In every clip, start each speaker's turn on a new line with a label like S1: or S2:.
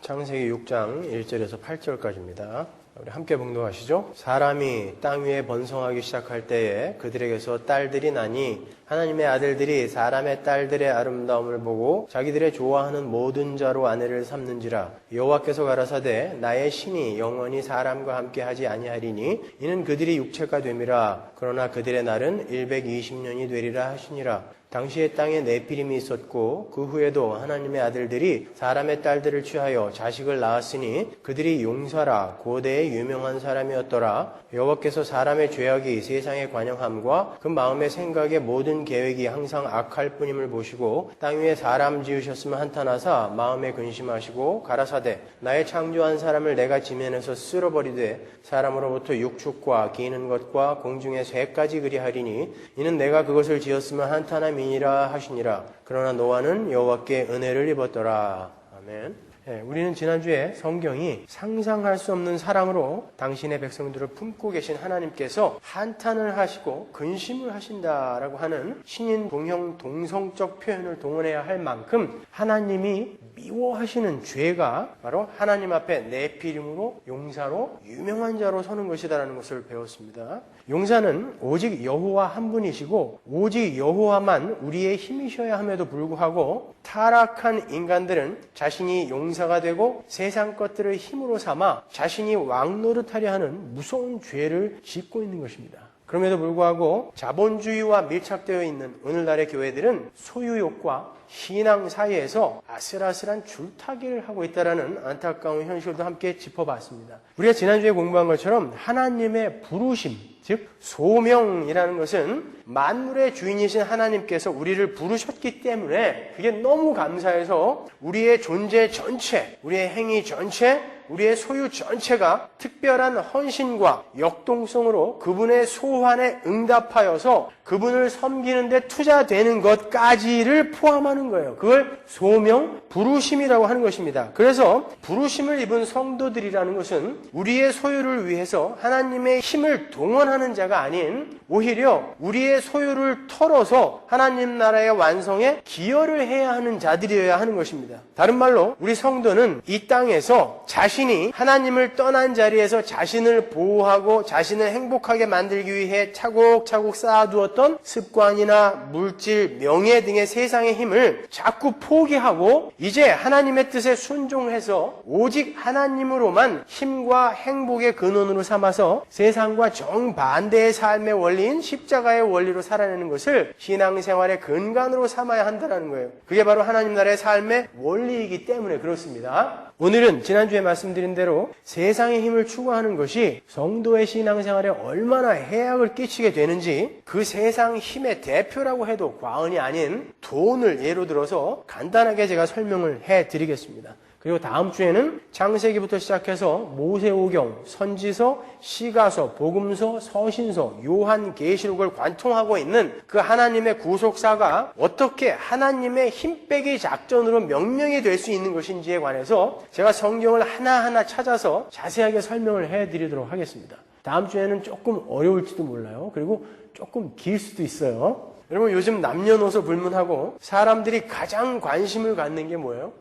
S1: 창세기 6장 1절에서 8절까지입니다. 우리 함께 봉독하시죠. 사람이 땅 위에 번성하기 시작할 때에 그들에게서 딸들이 나니 하나님의 아들들이 사람의 딸들의 아름다움을 보고 자기들의 좋아하는 모든 자로 아내를 삼는지라. 여호와께서 가라사대 나의 신이 영원히 사람과 함께 하지 아니하리니 이는 그들이 육체가 됨이라. 그러나 그들의 날은 120년이 되리라 하시니라. 당시에 땅에 네피림이 있었고 그 후에도 하나님의 아들들이 사람의 딸들을 취하여 자식을 낳았으니 그들이 용사라 고대의 유명한 사람이었더라. 여호와께서 사람의 죄악이 세상에 관영함과 그 마음의 생각의 모든 계획이 항상 악할 뿐임을 보시고 땅 위에 사람 지으셨으면 한탄하사 마음에 근심하시고 가라사대 나의 창조한 사람을 내가 지면에서 쓸어버리되 사람으로부터 육축과 기는 것과 공중의 새까지 그리하리니 이는 내가 그것을 지었으면 한탄함이니라 하시니라. 그러나 노아는 여호와께 은혜를 입었더라. 아멘. 우리는 지난주에 성경이 상상할 수 없는 사랑으로 당신의 백성들을 품고 계신 하나님께서 한탄을 하시고 근심을 하신다라고 하는 신인 동형 동성적 표현을 동원해야 할 만큼 하나님이 미워하시는 죄가 바로 하나님 앞에 네피림으로 용사로 유명한 자로 서는 것이다라는 것을 배웠습니다. 용사는 오직 여호와 한 분이시고 오직 여호와만 우리의 힘이셔야 함에도 불구하고 타락한 인간들은 자신이 용사가 되고 세상 것들을 힘으로 삼아 자신이 왕노릇하려 하는 무서운 죄를 짓고 있는 것입니다. 그럼에도 불구하고 자본주의와 밀착되어 있는 오늘날의 교회들은 소유욕과 신앙 사이에서 아슬아슬한 줄타기를 하고 있다는 안타까운 현실도 함께 짚어봤습니다. 우리가 지난주에 공부한 것처럼 하나님의 부르심, 즉 소명이라는 것은 만물의 주인이신 하나님께서 우리를 부르셨기 때문에 그게 너무 감사해서 우리의 존재 전체, 우리의 행위 전체, 우리의 소유 전체가 특별한 헌신과 역동성으로 그분의 소환에 응답하여서 그분을 섬기는 데 투자되는 것까지를 포함하는 거예요. 그걸 소명, 부르심이라고 하는 것입니다. 그래서 부르심을 입은 성도들이라는 것은 우리의 소유를 위해서 하나님의 힘을 동원하는 자가 아닌 오히려 우리의 소유를 털어서 하나님 나라의 완성에 기여를 해야 하는 자들이어야 하는 것입니다. 다른 말로 우리 성도는 이 땅에서 자신이 하나님을 떠난 자리에서 자신을 보호하고 자신을 행복하게 만들기 위해 차곡차곡 쌓아두었던 습관이나 물질, 명예 등의 세상의 힘을 자꾸 포기하고 이제 하나님의 뜻에 순종해서 오직 하나님으로만 힘과 행복의 근원으로 삼아서 세상과 정반대의 삶의 원리인 십자가의 원리로 살아내는 것을 신앙생활의 근간으로 삼아야 한다는 거예요. 그게 바로 하나님 나라의 삶의 원리이기 때문에 그렇습니다. 오늘은 지난주에 말씀드린 대로 세상의 힘을 추구하는 것이 성도의 신앙생활에 얼마나 해악을 끼치게 되는지 그 세상 힘의 대표라고 해도 과언이 아닌 돈을 예로 들어서 간단하게 제가 설명을 해드리겠습니다. 그리고 다음 주에는 창세기부터 시작해서 모세오경, 선지서, 시가서, 복음서, 서신서, 요한계시록을 관통하고 있는 그 하나님의 구속사가 어떻게 하나님의 힘빼기 작전으로 명령이 될 수 있는 것인지에 관해서 제가 성경을 하나하나 찾아서 자세하게 설명을 해드리도록 하겠습니다. 다음 주에는 조금 어려울지도 몰라요. 그리고 조금 길 수도 있어요. 여러분 요즘 남녀노소 불문하고 사람들이 가장 관심을 갖는 게 뭐예요?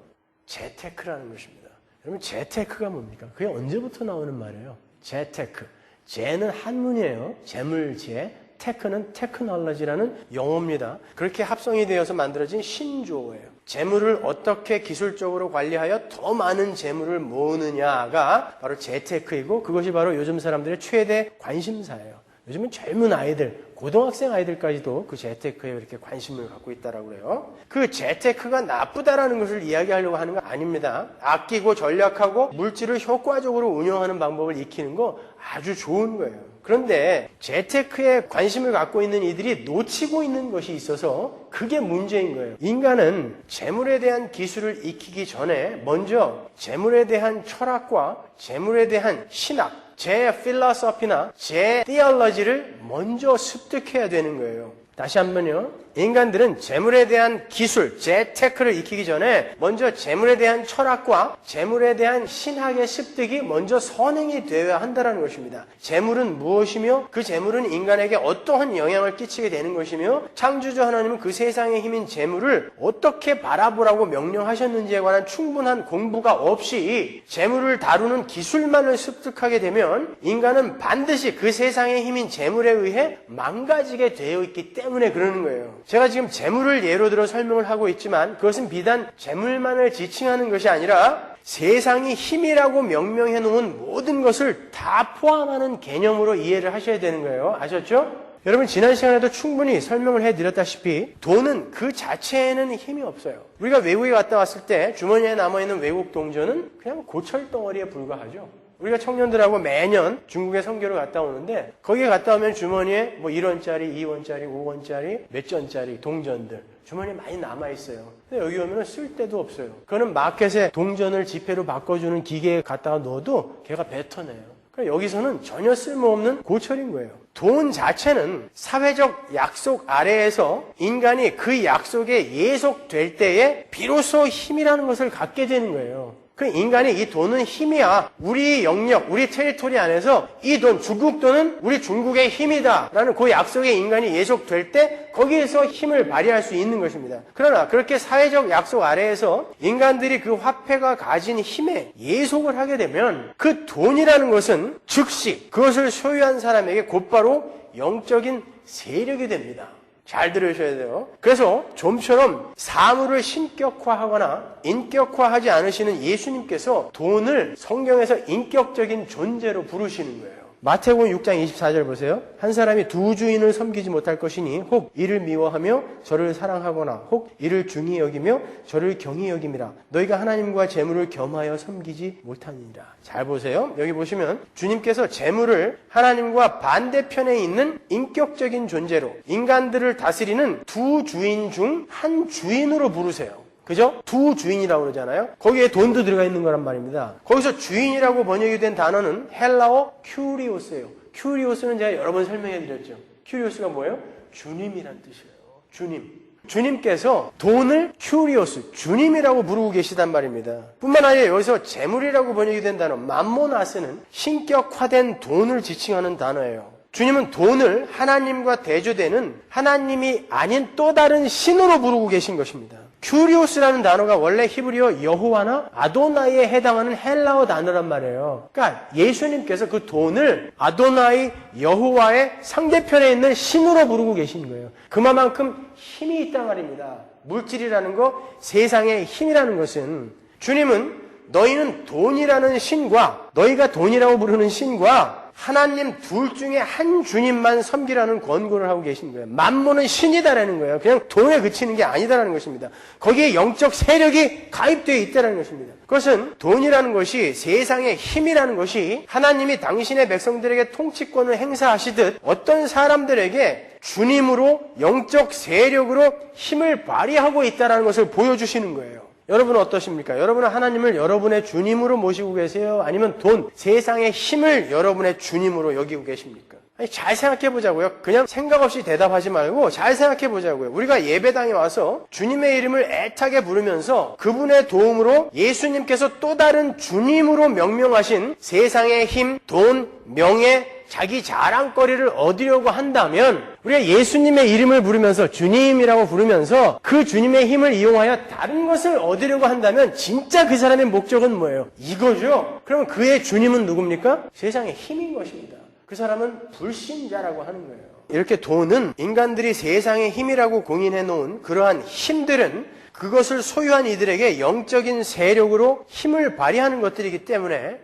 S1: 재테크라는 것입니다. 여러분 재테크가 뭡니까? 그게 언제부터 나오는 말이에요? 재테크. 재는 한문이에요. 재물재. 테크는 테크놀로지라는 영어입니다. 그렇게 합성이 되어서 만들어진 신조어예요. 재물을 어떻게 기술적으로 관리하여 더 많은 재물을 모으느냐가 바로 재테크이고 그것이 바로 요즘 사람들의 최대 관심사예요. 요즘은 젊은 아이들, 고등학생 아이들까지도 그 재테크에 이렇게 관심을 갖고 있다라고 그래요. 그 재테크가 나쁘다라는 것을 이야기하려고 하는 거 아닙니다. 아끼고 전략하고 물질을 효과적으로 운영하는 방법을 익히는 거 아주 좋은 거예요. 그런데 재테크에 관심을 갖고 있는 이들이 놓치고 있는 것이 있어서 그게 문제인 거예요. 인간은 재물에 대한 기술을 익히기 전에 먼저 재물에 대한 철학과 재물에 대한 신학, 제 필로소피나 제 티올로지를 먼저 습득해야 되는 거예요. 다시 한번요. 인간들은 재물에 대한 기술, 재테크를 익히기 전에 먼저 재물에 대한 철학과 재물에 대한 신학의 습득이 먼저 선행이 되어야 한다는 것입니다. 재물은 무엇이며 그 재물은 인간에게 어떠한 영향을 끼치게 되는 것이며 창조주 하나님은 그 세상의 힘인 재물을 어떻게 바라보라고 명령하셨는지에 관한 충분한 공부가 없이 재물을 다루는 기술만을 습득하게 되면 인간은 반드시 그 세상의 힘인 재물에 의해 망가지게 되어 있기 때문에 그러는 거예요. 제가 지금 재물을 예로 들어 설명을 하고 있지만 그것은 비단 재물만을 지칭하는 것이 아니라 세상이 힘이라고 명명해 놓은 모든 것을 다 포함하는 개념으로 이해를 하셔야 되는 거예요. 아셨죠? 여러분 지난 시간에도 충분히 설명을 해드렸다시피 돈은 그 자체에는 힘이 없어요. 우리가 외국에 갔다 왔을 때 주머니에 남아있는 외국 동전은 그냥 고철덩어리에 불과하죠. 우리가 청년들하고 매년 중국에 선교를 갔다 오는데 거기에 갔다 오면 주머니에 뭐 1원짜리, 2원짜리, 5원짜리, 몇 전짜리 동전들 주머니에 많이 남아있어요. 근데 여기 오면 쓸 데도 없어요. 그거는 마켓에 동전을 지폐로 바꿔주는 기계에 갖다가 넣어도 걔가 뱉어내요. 그러니까 여기서는 전혀 쓸모없는 고철인 거예요. 돈 자체는 사회적 약속 아래에서 인간이 그 약속에 예속될 때에 비로소 힘이라는 것을 갖게 되는 거예요. 그 인간이 이 돈은 힘이야. 우리 영역, 우리 테리토리 안에서 이 돈, 중국 돈은 우리 중국의 힘이다. 라는 그 약속에 인간이 예속될 때 거기에서 힘을 발휘할 수 있는 것입니다. 그러나 그렇게 사회적 약속 아래에서 인간들이 그 화폐가 가진 힘에 예속을 하게 되면 그 돈이라는 것은 즉시 그것을 소유한 사람에게 곧바로 영적인 세력이 됩니다. 잘 들으셔야 돼요. 그래서 좀처럼 사물을 신격화하거나 인격화하지 않으시는 예수님께서 돈을 성경에서 인격적인 존재로 부르시는 거예요. 마태복음 6장 24절 보세요. 한 사람이 두 주인을 섬기지 못할 것이니 혹 이를 미워하며 저를 사랑하거나 혹 이를 중히 여기며 저를 경히 여김이라. 너희가 하나님과 재물을 겸하여 섬기지 못하니라. 잘 보세요. 여기 보시면 주님께서 재물을 하나님과 반대편에 있는 인격적인 존재로 인간들을 다스리는 두 주인 중 한 주인으로 부르세요. 그죠? 두 주인이라고 그러잖아요. 거기에 돈도 들어가 있는 거란 말입니다. 거기서 주인이라고 번역이 된 단어는 헬라어 큐리오스예요. 큐리오스는 제가 여러 번 설명해 드렸죠. 큐리오스가 뭐예요? 주님이란 뜻이에요. 주님. 주님께서 돈을 큐리오스, 주님이라고 부르고 계시단 말입니다. 뿐만 아니라 여기서 재물이라고 번역이 된 단어 맘모나스는 신격화된 돈을 지칭하는 단어예요. 주님은 돈을 하나님과 대조되는 하나님이 아닌 또 다른 신으로 부르고 계신 것입니다. 큐리오스라는 단어가 원래 히브리어 여호와나 아도나이에 해당하는 헬라어 단어란 말이에요. 그러니까 예수님께서 그 돈을 아도나이 여호와의 상대편에 있는 신으로 부르고 계신 거예요. 그만큼 힘이 있단 말입니다. 물질이라는 거, 세상의 힘이라는 것은 주님은 너희는 돈이라는 신과 너희가 돈이라고 부르는 신과 하나님 둘 중에 한 주님만 섬기라는 권고를 하고 계신 거예요. 만몬은 신이다라는 거예요. 그냥 돈에 그치는 게 아니다라는 것입니다. 거기에 영적 세력이 가입되어 있다는 것입니다. 그것은 돈이라는 것이 세상의 힘이라는 것이 하나님이 당신의 백성들에게 통치권을 행사하시듯 어떤 사람들에게 주님으로 영적 세력으로 힘을 발휘하고 있다는 것을 보여주시는 거예요. 여러분은 어떠십니까? 여러분은 하나님을 여러분의 주님으로 모시고 계세요? 아니면 돈, 세상의 힘을 여러분의 주님으로 여기고 계십니까? 아니, 잘 생각해 보자고요. 그냥 생각 없이 대답하지 말고 잘 생각해 보자고요. 우리가 예배당에 와서 주님의 이름을 애타게 부르면서 그분의 도움으로 예수님께서 또 다른 주님으로 명명하신 세상의 힘, 돈, 명예, 자기 자랑거리를 얻으려고 한다면 우리가 예수님의 이름을 부르면서 주님이라고 부르면서 그 주님의 힘을 이용하여 다른 것을 얻으려고 한다면 진짜 그 사람의 목적은 뭐예요? 이거죠. 그럼 그의 주님은 누굽니까? 세상의 힘인 것입니다. 그 사람은 불신자라고 하는 거예요. 이렇게 돈은 인간들이 세상의 힘이라고 공인해 놓은 그러한 힘들은 그것을 소유한 이들에게 영적인 세력으로 힘을 발휘하는 것들이기 때문에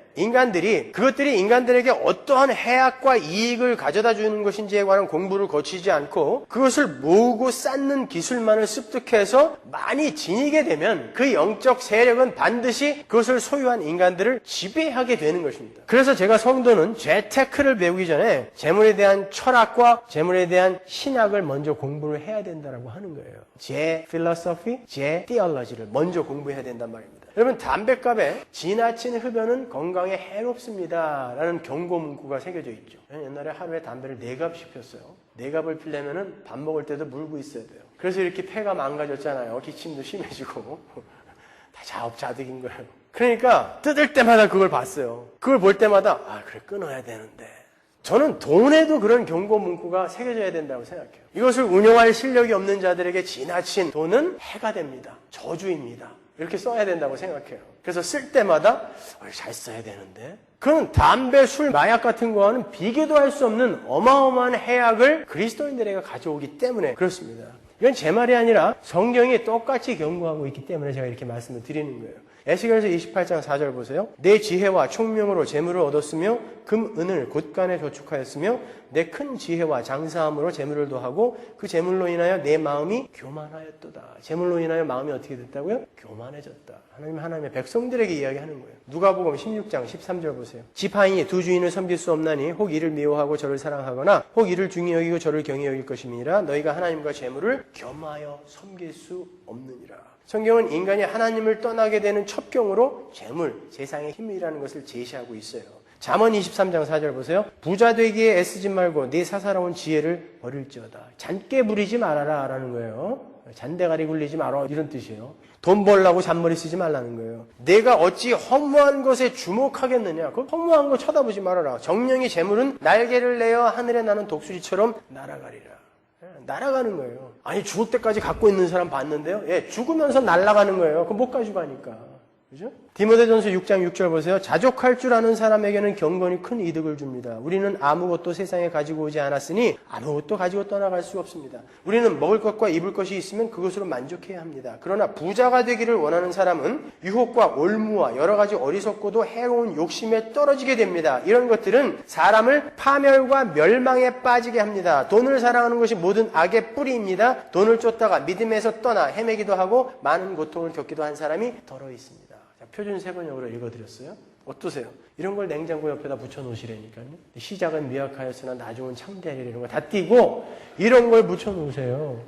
S1: 그것들이 인간들에게 어떠한 해악과 이익을 가져다 주는 것인지에 관한 공부를 거치지 않고 그것을 모으고 쌓는 기술만을 습득해서 많이 지니게 되면 그 영적 세력은 반드시 그것을 소유한 인간들을 지배하게 되는 것입니다. 그래서 제가 성도는 재테크를 배우기 전에 재물에 대한 철학과 재물에 대한 신학을 먼저 공부를 해야 된다고 하는 거예요. 제 필로소피, 제 티올로지를 먼저 공부해야 된단 말입니다. 여러분, 담뱃값에 지나친 흡연은 건강에 해롭습니다 라는 경고 문구가 새겨져 있죠. 옛날에 하루에 담배를 4갑씩 폈어요. 4갑을 피려면 밥 먹을 때도 물고 있어야 돼요. 그래서 이렇게 폐가 망가졌잖아요. 기침도 심해지고 다 자업자득인 거예요. 그러니까 뜯을 때마다 그걸 봤어요. 그걸 볼 때마다 그래, 끊어야 되는데. 저는 돈에도 그런 경고 문구가 새겨져야 된다고 생각해요. 이것을 운영할 실력이 없는 자들에게 지나친 돈은 해가 됩니다. 저주입니다. 이렇게 써야 된다고 생각해요. 그래서 쓸 때마다 잘 써야 되는데. 그건 담배, 술, 마약 같은 거와는 비교도 할 수 없는 어마어마한 해악을 그리스도인들에게 가져오기 때문에 그렇습니다. 이건 제 말이 아니라 성경이 똑같이 경고하고 있기 때문에 제가 이렇게 말씀을 드리는 거예요. 에스겔서 28장 4절 보세요. 내 지혜와 총명으로 재물을 얻었으며 금, 은을 곳간에 저축하였으며 내 큰 지혜와 장사함으로 재물을 더하고 그 재물로 인하여 내 마음이 교만하였도다. 재물로 인하여 마음이 어떻게 됐다고요? 교만해졌다. 하나님의 백성들에게 이야기하는 거예요. 누가복음 16장 13절 보세요. 지파인이 두 주인을 섬길 수 없나니 혹 이를 미워하고 저를 사랑하거나 혹 이를 중히 여기고 저를 경히 여길 것임이니라. 너희가 하나님과 재물을 겸하여 섬길 수 없느니라. 성경은 인간이 하나님을 떠나게 되는 첩경으로 재물, 세상의 힘이라는 것을 제시하고 있어요. 잠언 23장 4절 보세요. 부자 되기에 애쓰지 말고 네 사사로운 지혜를 버릴지어다. 잔깨 부리지 말아라 라는 거예요. 잔대가리 굴리지 마라 이런 뜻이에요. 돈 벌라고 잔머리 쓰지 말라는 거예요. 내가 어찌 허무한 것에 주목하겠느냐. 그 허무한 거 쳐다보지 말아라. 정령의 재물은 날개를 내어 하늘에 나는 독수리처럼 날아가리라. 날아가는 거예요. 아니, 죽을 때까지 갖고 있는 사람 봤는데요. 죽으면서 날아가는 거예요. 그거 못 가지고 가니까. 그죠? 디모데전서 6장 6절 보세요. 자족할 줄 아는 사람에게는 경건이 큰 이득을 줍니다. 우리는 아무것도 세상에 가지고 오지 않았으니 아무것도 가지고 떠나갈 수 없습니다. 우리는 먹을 것과 입을 것이 있으면 그것으로 만족해야 합니다. 그러나 부자가 되기를 원하는 사람은 유혹과 올무와 여러 가지 어리석고도 해로운 욕심에 떨어지게 됩니다. 이런 것들은 사람을 파멸과 멸망에 빠지게 합니다. 돈을 사랑하는 것이 모든 악의 뿌리입니다. 돈을 쫓다가 믿음에서 떠나 헤매기도 하고 많은 고통을 겪기도 한 사람이 더러 있습니다. 표준 세번역으로 읽어드렸어요. 어떠세요? 이런 걸 냉장고 옆에다 붙여놓으시라니까요. 시작은 미약하였으나 나중은 창대하리라 이런 거 다 띄고 이런 걸 붙여놓으세요.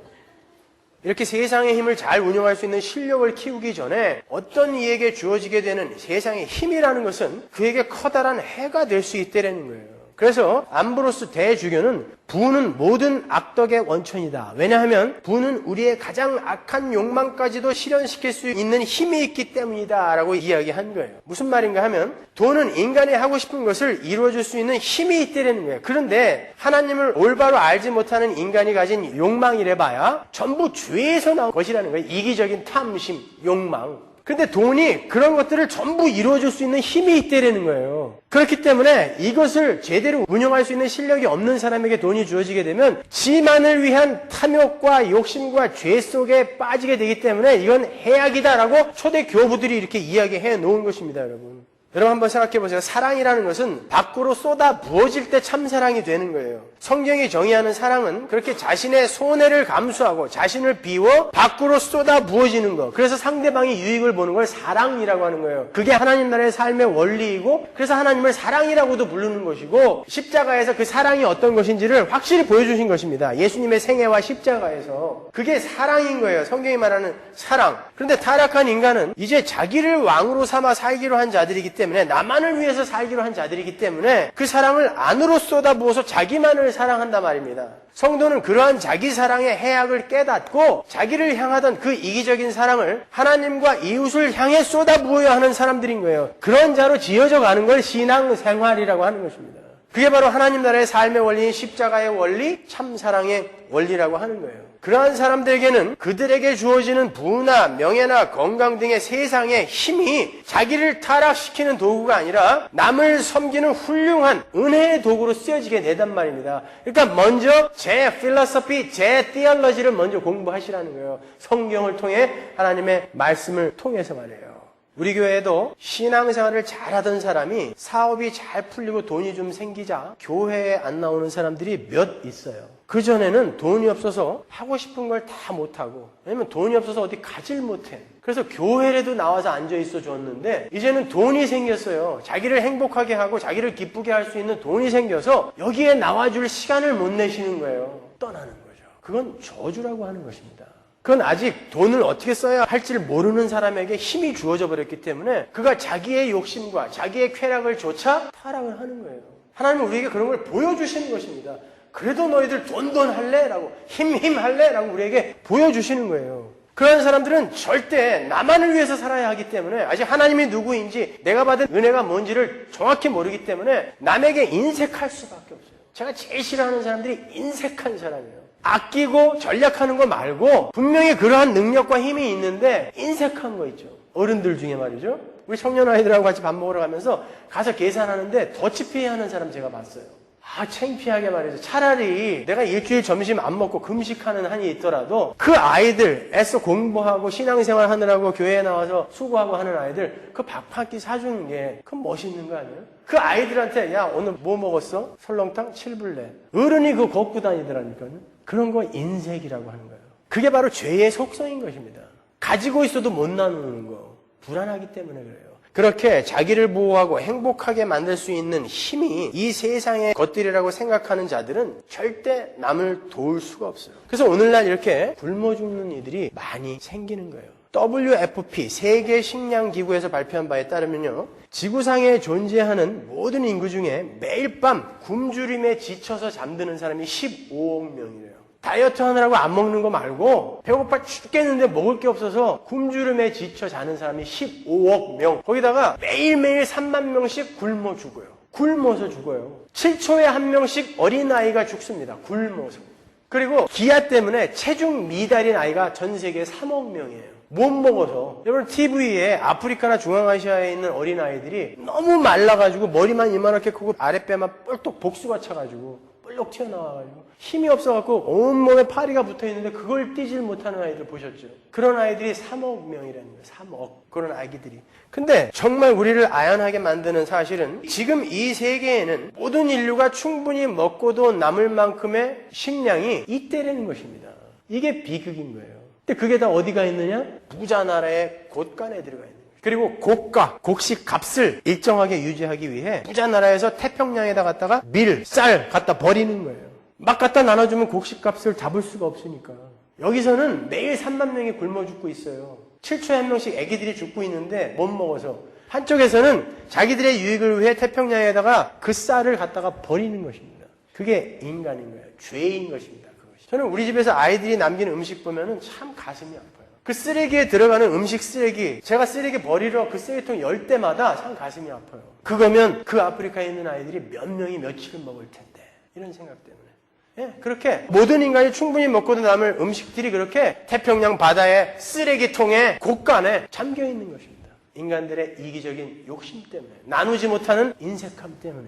S1: 이렇게 세상의 힘을 잘 운영할 수 있는 실력을 키우기 전에 어떤 이에게 주어지게 되는 세상의 힘이라는 것은 그에게 커다란 해가 될 수 있다는 거예요. 그래서 암브로스 대주교는 부는 모든 악덕의 원천이다. 왜냐하면 부는 우리의 가장 악한 욕망까지도 실현시킬 수 있는 힘이 있기 때문이다 라고 이야기한 거예요. 무슨 말인가 하면 돈은 인간이 하고 싶은 것을 이루어줄 수 있는 힘이 있다는 거예요. 그런데 하나님을 올바로 알지 못하는 인간이 가진 욕망이래 봐야 전부 죄에서 나온 것이라는 거예요. 이기적인 탐심, 욕망. 근데 돈이 그런 것들을 전부 이루어줄 수 있는 힘이 있다는 거예요. 그렇기 때문에 이것을 제대로 운영할 수 있는 실력이 없는 사람에게 돈이 주어지게 되면 지만을 위한 탐욕과 욕심과 죄 속에 빠지게 되기 때문에 이건 해악이다라고 초대 교부들이 이렇게 이야기해 놓은 것입니다, 여러분. 여러분 한번 생각해 보세요. 사랑이라는 것은 밖으로 쏟아 부어질 때 참사랑이 되는 거예요. 성경이 정의하는 사랑은 그렇게 자신의 손해를 감수하고 자신을 비워 밖으로 쏟아 부어지는 것. 그래서 상대방이 유익을 보는 걸 사랑이라고 하는 거예요. 그게 하나님 나라의 삶의 원리이고 그래서 하나님을 사랑이라고도 부르는 것이고 십자가에서 그 사랑이 어떤 것인지를 확실히 보여주신 것입니다. 예수님의 생애와 십자가에서. 그게 사랑인 거예요. 성경이 말하는 사랑. 그런데 타락한 인간은 이제 자기를 왕으로 삼아 살기로 한 자들이기 때문에 나만을 위해서 살기로 한 자들이기 때문에 그 사랑을 안으로 쏟아부어서 자기만을 사랑한단 말입니다. 성도는 그러한 자기 사랑의 해악을 깨닫고 자기를 향하던 그 이기적인 사랑을 하나님과 이웃을 향해 쏟아부어야 하는 사람들인 거예요. 그런 자로 지어져 가는 걸 신앙생활이라고 하는 것입니다. 그게 바로 하나님 나라의 삶의 원리인 십자가의 원리, 참사랑의 원리라고 하는 거예요. 그러한 사람들에게는 그들에게 주어지는 부나 명예나 건강 등의 세상의 힘이 자기를 타락시키는 도구가 아니라 남을 섬기는 훌륭한 은혜의 도구로 쓰여지게 된단 말입니다. 그러니까 먼저 제 필로소피, 제 티올로지를 먼저 공부하시라는 거예요. 성경을 통해 하나님의 말씀을 통해서 말이에요. 우리 교회에도 신앙생활을 잘하던 사람이 사업이 잘 풀리고 돈이 좀 생기자 교회에 안 나오는 사람들이 몇 있어요. 그전에는 돈이 없어서 하고 싶은 걸 다 못하고 왜냐면 돈이 없어서 어디 가질 못해. 그래서 교회라도 나와서 앉아있어 줬는데 이제는 돈이 생겼어요. 자기를 행복하게 하고 자기를 기쁘게 할 수 있는 돈이 생겨서 여기에 나와줄 시간을 못 내시는 거예요. 떠나는 거죠. 그건 저주라고 하는 것입니다. 그건 아직 돈을 어떻게 써야 할지를 모르는 사람에게 힘이 주어져 버렸기 때문에 그가 자기의 욕심과 자기의 쾌락을 조차 타락을 하는 거예요. 하나님은 우리에게 그런 걸 보여주시는 것입니다. 그래도 너희들 돈 할래? 라고 힘 할래? 라고 우리에게 보여주시는 거예요. 그런 사람들은 절대 나만을 위해서 살아야 하기 때문에 아직 하나님이 누구인지 내가 받은 은혜가 뭔지를 정확히 모르기 때문에 남에게 인색할 수밖에 없어요. 제가 제일 싫어하는 사람들이 인색한 사람이에요. 아끼고 전략하는 거 말고 분명히 그러한 능력과 힘이 있는데 인색한 거 있죠. 어른들 중에 말이죠. 우리 청년 아이들하고 같이 밥 먹으러 가면서 가서 계산하는데 더치페이하는 사람 제가 봤어요. 창피하게 말이죠. 차라리 내가 일주일 점심 안 먹고 금식하는 한이 있더라도 그 아이들 애써 공부하고 신앙생활 하느라고 교회에 나와서 수고하고 하는 아이들 그 밥 한 끼 사주는 게 그건 멋있는 거 아니에요? 그 아이들한테 야 오늘 뭐 먹었어? 설렁탕 7불래. 어른이 그거 걷고 다니더라니까요. 그런 거 인색이라고 하는 거예요. 그게 바로 죄의 속성인 것입니다. 가지고 있어도 못 나누는 거. 불안하기 때문에 그래요. 그렇게 자기를 보호하고 행복하게 만들 수 있는 힘이 이 세상의 것들이라고 생각하는 자들은 절대 남을 도울 수가 없어요. 그래서 오늘날 이렇게 굶어 죽는 이들이 많이 생기는 거예요. WFP 세계식량기구에서 발표한 바에 따르면요, 지구상에 존재하는 모든 인구 중에 매일 밤 굶주림에 지쳐서 잠드는 사람이 15억 명이래요. 다이어트 하느라고 안 먹는 거 말고 배고파 죽겠는데 먹을 게 없어서 굶주림에 지쳐 자는 사람이 15억 명. 거기다가 매일매일 3만 명씩 굶어 죽어요. 굶어서 죽어요. 7초에 한 명씩 어린아이가 죽습니다. 굶어서. 그리고 기아 때문에 체중 미달인 아이가 전 세계에 3억 명이에요. 못 먹어서. 여러분 TV에 아프리카나 중앙아시아에 있는 어린아이들이 너무 말라가지고 머리만 이만하게 크고 아랫배만 뻘떡 복수가 차가지고 뻘록 튀어나와가지고 힘이 없어갖고 온몸에 파리가 붙어있는데 그걸 뛰질 못하는 아이들 보셨죠? 그런 아이들이 3억 명이라는 거예요. 3억. 그런 아기들이. 근데 정말 우리를 아연하게 만드는 사실은 지금 이 세계에는 모든 인류가 충분히 먹고도 남을 만큼의 식량이 있다는 것입니다. 이게 비극인 거예요. 근데 그게 다 어디가 있느냐? 부자 나라의 곳간에 들어가 있는 거예요. 그리고 고가, 곡식 값을 일정하게 유지하기 위해 부자 나라에서 태평양에다 갖다가 밀, 쌀 갖다 버리는 거예요. 막 갖다 나눠주면 곡식 값을 잡을 수가 없으니까. 여기서는 매일 3만 명이 굶어 죽고 있어요. 7초에 한 명씩 애기들이 죽고 있는데 못 먹어서. 한쪽에서는 자기들의 유익을 위해 태평양에다가 그 쌀을 갖다가 버리는 것입니다. 그게 인간인 거예요. 죄인 것입니다. 그것이. 저는 우리 집에서 아이들이 남긴 음식 보면은 참 가슴이 아파요. 그 쓰레기에 들어가는 음식 쓰레기, 제가 쓰레기 버리러 그 쓰레기통 열 때마다 참 가슴이 아파요. 그거면 그 아프리카에 있는 아이들이 몇 명이 며칠을 먹을 텐데. 이런 생각 때문에. 예, 그렇게 모든 인간이 충분히 먹고도 남을 음식들이 그렇게 태평양 바다의 쓰레기통에 곳간에 잠겨 있는 것입니다. 인간들의 이기적인 욕심 때문에, 나누지 못하는 인색함 때문에.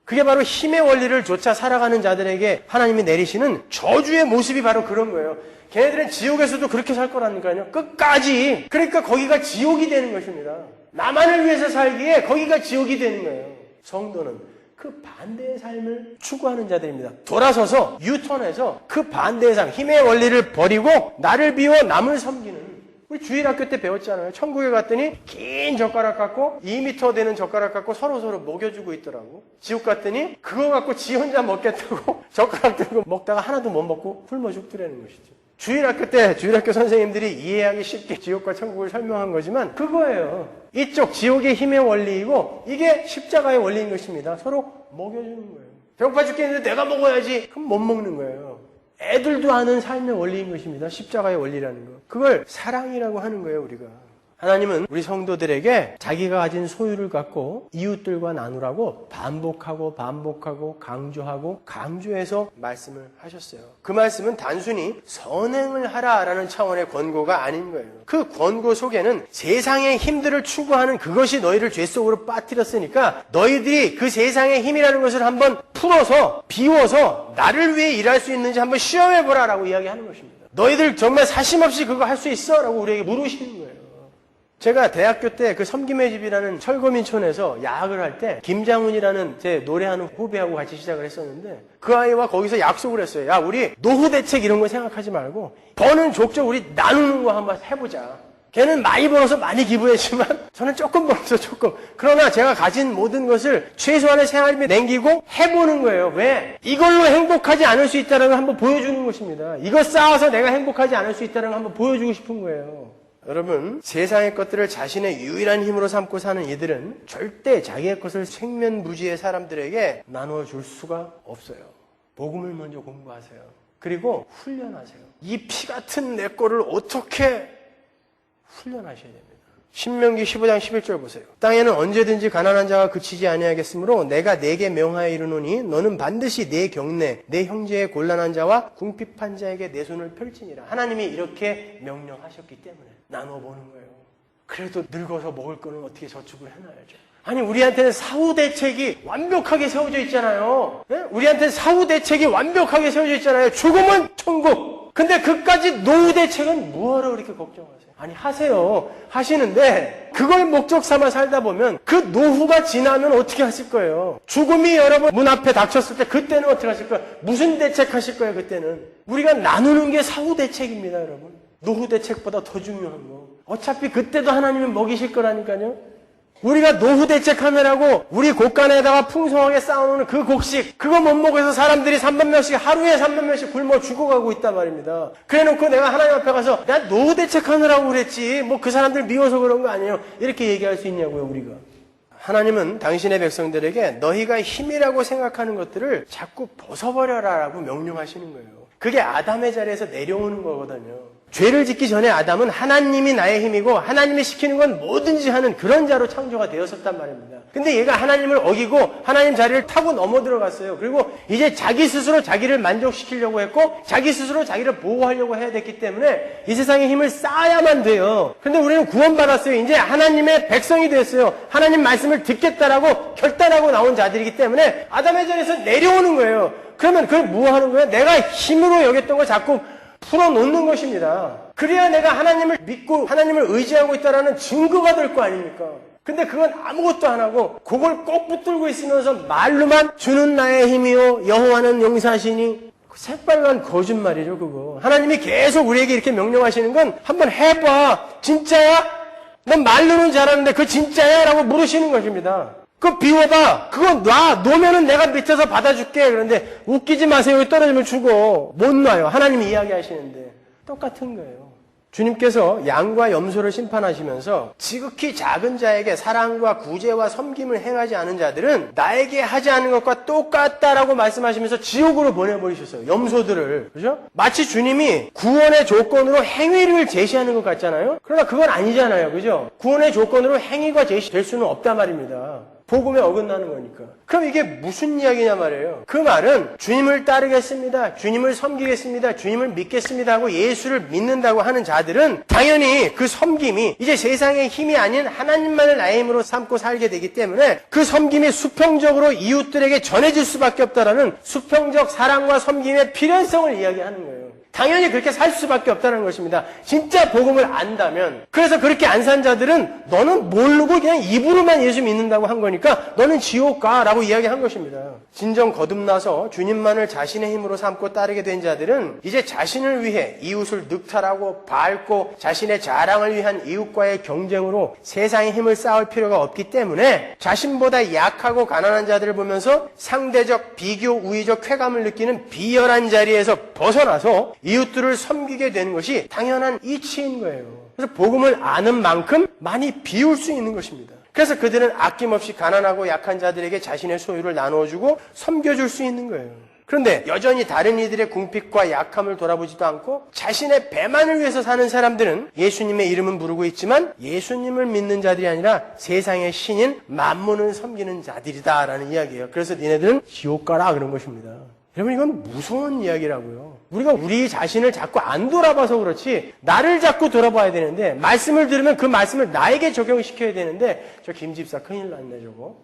S1: 그게 바로 힘의 원리를 좇아 살아가는 자들에게 하나님이 내리시는 저주의 모습이 바로 그런 거예요. 걔네들은 지옥에서도 그렇게 살 거라니까요. 끝까지. 그러니까 거기가 지옥이 되는 것입니다. 나만을 위해서 살기에 거기가 지옥이 되는 거예요. 성도는 그 반대의 삶을 추구하는 자들입니다. 돌아서서 유턴해서 그 반대의 삶, 힘의 원리를 버리고 나를 비워 남을 섬기는. 우리 주일학교 때 배웠잖아요. 천국에 갔더니 긴 젓가락 갖고 2m 되는 젓가락 갖고 서로 먹여주고 있더라고. 지옥 갔더니 그거 갖고 지 혼자 먹겠다고 젓가락 들고 먹다가 하나도 못 먹고 굶어 죽더라는 것이죠. 주일학교 때 주일학교 선생님들이 이해하기 쉽게 지옥과 천국을 설명한 거지만 그거예요. 이쪽 지옥의 힘의 원리이고 이게 십자가의 원리인 것입니다. 서로 먹여주는 거예요. 배고파 죽겠는데 내가 먹어야지. 그럼 못 먹는 거예요. 애들도 아는 삶의 원리인 것입니다. 십자가의 원리라는 거. 그걸 사랑이라고 하는 거예요, 우리가. 하나님은 우리 성도들에게 자기가 가진 소유를 갖고 이웃들과 나누라고 반복하고 강조하고 강조해서 말씀을 하셨어요. 그 말씀은 단순히 선행을 하라라는 차원의 권고가 아닌 거예요. 그 권고 속에는 세상의 힘들을 추구하는 그것이 너희를 죄 속으로 빠뜨렸으니까 너희들이 그 세상의 힘이라는 것을 한번 풀어서 비워서 나를 위해 일할 수 있는지 한번 시험해보라라고 이야기하는 것입니다. 너희들 정말 사심없이 그거 할 수 있어? 라고 우리에게 물으시는 거예요. 제가 대학교 때 그 섬김의 집이라는 철거민촌에서 야학을 할 때 김장훈이라는 제 노래하는 후배하고 같이 시작을 했었는데 그 아이와 거기서 약속을 했어요. 야, 우리 노후 대책 이런 거 생각하지 말고 버는 족족 우리 나누는 거 한번 해보자. 걔는 많이 벌어서 많이 기부했지만 저는 조금 벌어서 조금. 그러나 제가 가진 모든 것을 최소한의 생활비에 남기고 해보는 거예요. 왜? 이걸로 행복하지 않을 수 있다는 걸 한번 보여주는 것입니다. 이거 쌓아서 내가 행복하지 않을 수 있다는 걸 한번 보여주고 싶은 거예요. 여러분, 세상의 것들을 자신의 유일한 힘으로 삼고 사는 이들은 절대 자기의 것을 생면부지의 사람들에게 나눠줄 수가 없어요. 복음을 먼저 공부하세요. 그리고 훈련하세요. 이 피 같은 내 거를 어떻게 훈련하셔야 됩니다. 신명기 15장 11절 보세요. 땅에는 언제든지 가난한 자가 그치지 아니하겠으므로 내가 네게 명하여 이르노니 너는 반드시 내 경내 내 형제의 곤란한 자와 궁핍한 자에게 내 손을 펼치니라. 하나님이 이렇게 명령하셨기 때문에 나눠보는 거예요. 그래도 늙어서 먹을 거는 어떻게 저축을 해놔야죠. 아니, 우리한테는 사후 대책이 완벽하게 세워져 있잖아요. 네? 우리한테는 사후 대책이 완벽하게 세워져 있잖아요. 죽음은 천국. 근데 그까지 노후 대책은 뭐하러 그렇게 걱정하세요? 아니, 하세요. 하시는데 그걸 목적 삼아 살다 보면 그 노후가 지나면 어떻게 하실 거예요? 죽음이 여러분 문 앞에 닥쳤을 때 그때는 어떻게 하실 거예요? 무슨 대책하실 거예요? 그때는 우리가 나누는 게 사후 대책입니다. 여러분, 노후 대책보다 더 중요한 거. 어차피 그때도 하나님이 먹이실 거라니까요. 우리가 노후 대책하느라고 우리 곳간에다가 풍성하게 쌓아놓는 그 곡식, 그거 못 먹어서 사람들이 3만 명씩, 하루에 3만 명씩 굶어 죽어가고 있단 말입니다. 그래 놓고 내가 하나님 앞에 가서 나 노후 대책하느라고 그랬지, 뭐 그 사람들 미워서 그런 거 아니에요, 이렇게 얘기할 수 있냐고요. 우리가. 하나님은 당신의 백성들에게 너희가 힘이라고 생각하는 것들을 자꾸 벗어버려라라고 명령하시는 거예요. 그게 아담의 자리에서 내려오는 거거든요. 죄를 짓기 전에 아담은 하나님이 나의 힘이고 하나님이 시키는 건 뭐든지 하는 그런 자로 창조가 되었었단 말입니다. 근데 얘가 하나님을 어기고 하나님 자리를 타고 넘어 들어갔어요. 그리고 이제 자기 스스로 자기를 만족시키려고 했고 자기 스스로 자기를 보호하려고 해야 됐기 때문에 이 세상에 힘을 쌓아야만 돼요. 근데 우리는 구원받았어요. 이제 하나님의 백성이 됐어요. 하나님 말씀을 듣겠다라고 결단하고 나온 자들이기 때문에 아담의 자리에서 내려오는 거예요. 그러면 그걸 뭐 하는 거예요? 내가 힘으로 여겼던 걸 자꾸 풀어놓는 것입니다. 그래야 내가 하나님을 믿고 하나님을 의지하고 있다는 증거가 될 거 아닙니까? 근데 그건 아무것도 안 하고 그걸 꼭 붙들고 있으면서 말로만 주는 나의 힘이요 여호와는 용사시니, 새빨간 거짓말이죠. 그거 하나님이 계속 우리에게 이렇게 명령하시는 건 한번 해봐. 진짜야? 넌 말로는 잘하는데 그거 진짜야? 라고 물으시는 것입니다. 그거 비워봐. 그거 놓으면은 내가 밑에서 받아줄게. 그런데 웃기지 마세요. 여기 떨어지면 죽어. 못 놔요. 하나님이 이야기하시는데. 똑같은 거예요. 주님께서 양과 염소를 심판하시면서 지극히 작은 자에게 사랑과 구제와 섬김을 행하지 않은 자들은 나에게 하지 않은 것과 똑같다라고 말씀하시면서 지옥으로 보내버리셨어요. 염소들을. 그죠? 마치 주님이 구원의 조건으로 행위를 제시하는 것 같잖아요. 그러나 그건 아니잖아요. 그죠? 구원의 조건으로 행위가 제시될 수는 없단 말입니다. 복음에 어긋나는 거니까. 그럼 이게 무슨 이야기냐 말이에요. 그 말은 주님을 따르겠습니다, 주님을 섬기겠습니다, 주님을 믿겠습니다 하고 예수를 믿는다고 하는 자들은 당연히 그 섬김이 이제 세상의 힘이 아닌 하나님만을 나의 힘으로 삼고 살게 되기 때문에 그 섬김이 수평적으로 이웃들에게 전해질 수밖에 없다라는 수평적 사랑과 섬김의 필연성을 이야기하는 거예요. 당연히 그렇게 살 수밖에 없다는 것입니다. 진짜 복음을 안다면. 그래서 그렇게 안 산 자들은 너는 모르고 그냥 입으로만 예수 믿는다고 한 거니까 너는 지옥 가라고 이야기한 것입니다. 진정 거듭나서 주님만을 자신의 힘으로 삼고 따르게 된 자들은 이제 자신을 위해 이웃을 늑탈하고 밟고 자신의 자랑을 위한 이웃과의 경쟁으로 세상의 힘을 쌓을 필요가 없기 때문에 자신보다 약하고 가난한 자들을 보면서 상대적 비교 우위적 쾌감을 느끼는 비열한 자리에서 벗어나서 이웃들을 섬기게 되는 것이 당연한 이치인 거예요. 그래서 복음을 아는 만큼 많이 비울 수 있는 것입니다. 그래서 그들은 아낌없이 가난하고 약한 자들에게 자신의 소유를 나누어주고 섬겨줄 수 있는 거예요. 그런데 여전히 다른 이들의 궁핍과 약함을 돌아보지도 않고 자신의 배만을 위해서 사는 사람들은 예수님의 이름은 부르고 있지만 예수님을 믿는 자들이 아니라 세상의 신인 만문을 섬기는 자들이다라는 이야기예요. 그래서 니네들은 지옥 가라 그런 것입니다. 여러분, 이건 무서운 이야기라고요. 우리가 우리 자신을 자꾸 안 돌아봐서 그렇지 나를 자꾸 돌아봐야 되는데, 말씀을 들으면 그 말씀을 나에게 적용시켜야 되는데, 저 김집사 큰일 났네 저거.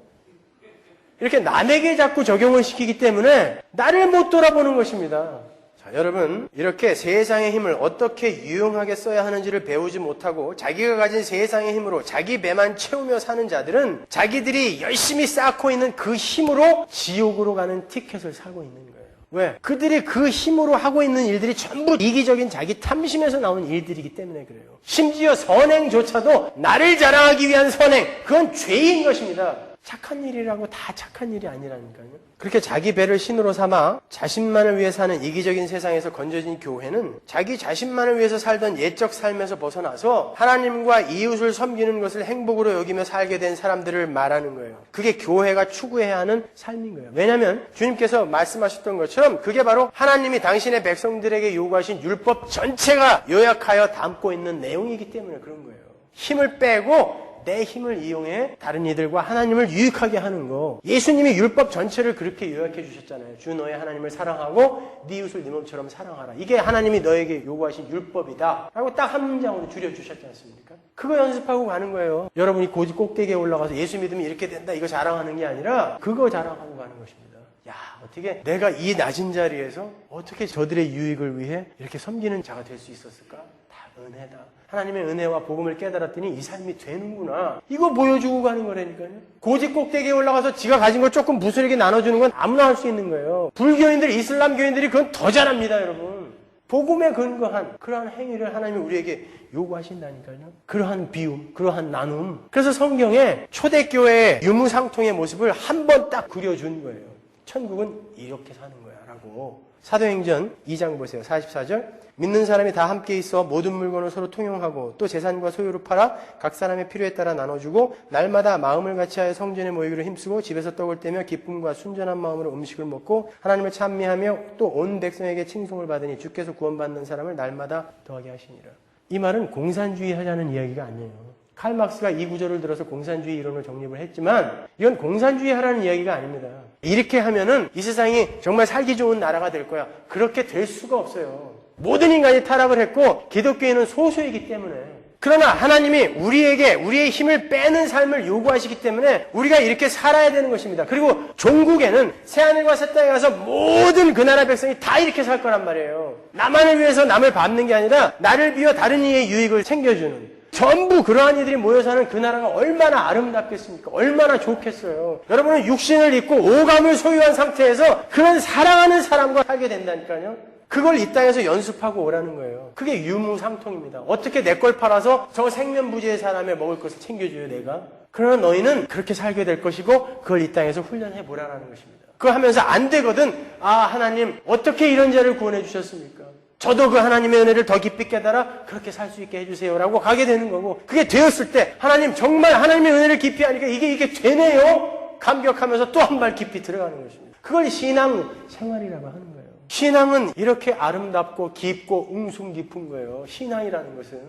S1: 이렇게 남에게 자꾸 적용을 시키기 때문에 나를 못 돌아보는 것입니다. 자, 여러분, 이렇게 세상의 힘을 어떻게 유용하게 써야 하는지를 배우지 못하고 자기가 가진 세상의 힘으로 자기 배만 채우며 사는 자들은 자기들이 열심히 쌓고 있는 그 힘으로 지옥으로 가는 티켓을 사고 있는 거예요. 왜? 그들이 그 힘으로 하고 있는 일들이 전부 이기적인 자기 탐심에서 나온 일들이기 때문에 그래요. 심지어 선행조차도 나를 자랑하기 위한 선행, 그건 죄인 것입니다. 착한 일이라고 다 착한 일이 아니라니까요. 그렇게 자기 배를 신으로 삼아 자신만을 위해 사는 이기적인 세상에서 건져진 교회는 자기 자신만을 위해서 살던 옛적 삶에서 벗어나서 하나님과 이웃을 섬기는 것을 행복으로 여기며 살게 된 사람들을 말하는 거예요. 그게 교회가 추구해야 하는 삶인 거예요. 왜냐하면 주님께서 말씀하셨던 것처럼 그게 바로 하나님이 당신의 백성들에게 요구하신 율법 전체가 요약하여 담고 있는 내용이기 때문에 그런 거예요. 힘을 빼고 내 힘을 이용해 다른 이들과 하나님을 유익하게 하는 거. 예수님이 율법 전체를 그렇게 요약해 주셨잖아요. 주 너의 하나님을 사랑하고 네 이웃을 네 몸처럼 사랑하라. 이게 하나님이 너에게 요구하신 율법이다 라고 딱 한 문장으로 줄여주셨지 않습니까? 그거 연습하고 가는 거예요. 여러분이 고지 꼭대기에 올라가서 예수 믿으면 이렇게 된다 이거 자랑하는 게 아니라 그거 자랑하고 가는 것입니다. 야, 어떻게 내가 이 낮은 자리에서 어떻게 저들의 유익을 위해 이렇게 섬기는 자가 될 수 있었을까? 다 은혜다. 하나님의 은혜와 복음을 깨달았더니 이 삶이 되는구나. 이거 보여주고 가는 거라니까요. 고지 꼭대기에 올라가서 지가 가진 걸 조금 부스러기 나눠주는 건 아무나 할 수 있는 거예요. 불교인들, 이슬람교인들이 그건 더 잘합니다, 여러분. 복음에 근거한 그러한 행위를 하나님이 우리에게 요구하신다니까요. 그러한 비움, 그러한 나눔. 그래서 성경에 초대교회의 유무상통의 모습을 한 번 딱 그려준 거예요. 천국은 이렇게 사는 거야 라고. 사도행전 2장 보세요. 44절. 믿는 사람이 다 함께 있어 모든 물건을 서로 통용하고 또 재산과 소유를 팔아 각 사람의 필요에 따라 나눠주고 날마다 마음을 같이하여 성전에 모이기로 힘쓰고 집에서 떡을 떼며 기쁨과 순전한 마음으로 음식을 먹고 하나님을 찬미하며 또 온 백성에게 칭송을 받으니 주께서 구원받는 사람을 날마다 더하게 하시니라. 이 말은 공산주의 하자는 이야기가 아니에요. 칼 막스가 이 구절을 들어서 공산주의 이론을 정립을 했지만 이건 공산주의 하라는 이야기가 아닙니다. 이렇게 하면은 이 세상이 정말 살기 좋은 나라가 될 거야. 그렇게 될 수가 없어요. 모든 인간이 타락을 했고 기독교인은 소수이기 때문에. 그러나 하나님이 우리에게 우리의 힘을 빼는 삶을 요구하시기 때문에 우리가 이렇게 살아야 되는 것입니다. 그리고 종국에는 새하늘과 새 땅에 가서 모든 그 나라 백성이 다 이렇게 살 거란 말이에요. 나만을 위해서 남을 밟는 게 아니라 나를 비워 다른 이의 유익을 챙겨주는, 전부 그러한 이들이 모여 사는 그 나라가 얼마나 아름답겠습니까? 얼마나 좋겠어요. 여러분은 육신을 입고 오감을 소유한 상태에서 그런 사랑하는 사람과 살게 된다니까요. 그걸 이 땅에서 연습하고 오라는 거예요. 그게 유무상통입니다. 어떻게 내 걸 팔아서 저 생면부지의 사람의 먹을 것을 챙겨줘요, 내가? 그러나 너희는 그렇게 살게 될 것이고 그걸 이 땅에서 훈련해 보라는 것입니다. 그거 하면서 안 되거든. 아, 하나님 어떻게 이런 자를 구원해 주셨습니까? 저도 그 하나님의 은혜를 더 깊이 깨달아 그렇게 살 수 있게 해주세요라고 가게 되는 거고, 그게 되었을 때 하나님 정말 하나님의 은혜를 깊이 하니까 이게 되네요. 감격하면서 또 한 발 깊이 들어가는 것입니다. 그걸 신앙 생활이라고 하는 거예요. 신앙은 이렇게 아름답고 깊고 웅숭 깊은 거예요. 신앙이라는 것은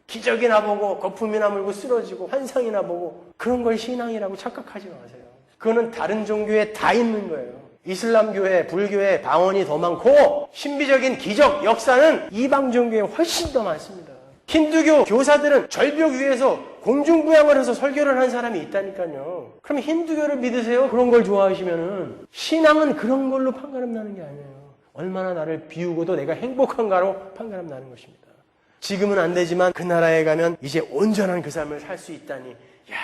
S1: 기적이나 보고 거품이나 물고 쓰러지고 환상이나 보고 그런 걸 신앙이라고 착각하지 마세요. 그거는 다른 종교에 다 있는 거예요. 이슬람교회, 불교회 방언이 더 많고 신비적인 기적, 역사는 이방 종교에 훨씬 더 많습니다. 힌두교 교사들은 절벽 위에서 공중부양을 해서 설교를 한 사람이 있다니까요. 그럼 힌두교를 믿으세요? 그런 걸 좋아하시면은. 신앙은 그런 걸로 판가름 나는 게 아니에요. 얼마나 나를 비우고도 내가 행복한가로 판가름 나는 것입니다. 지금은 안 되지만 그 나라에 가면 이제 온전한 그 삶을 살 수 있다니, 야,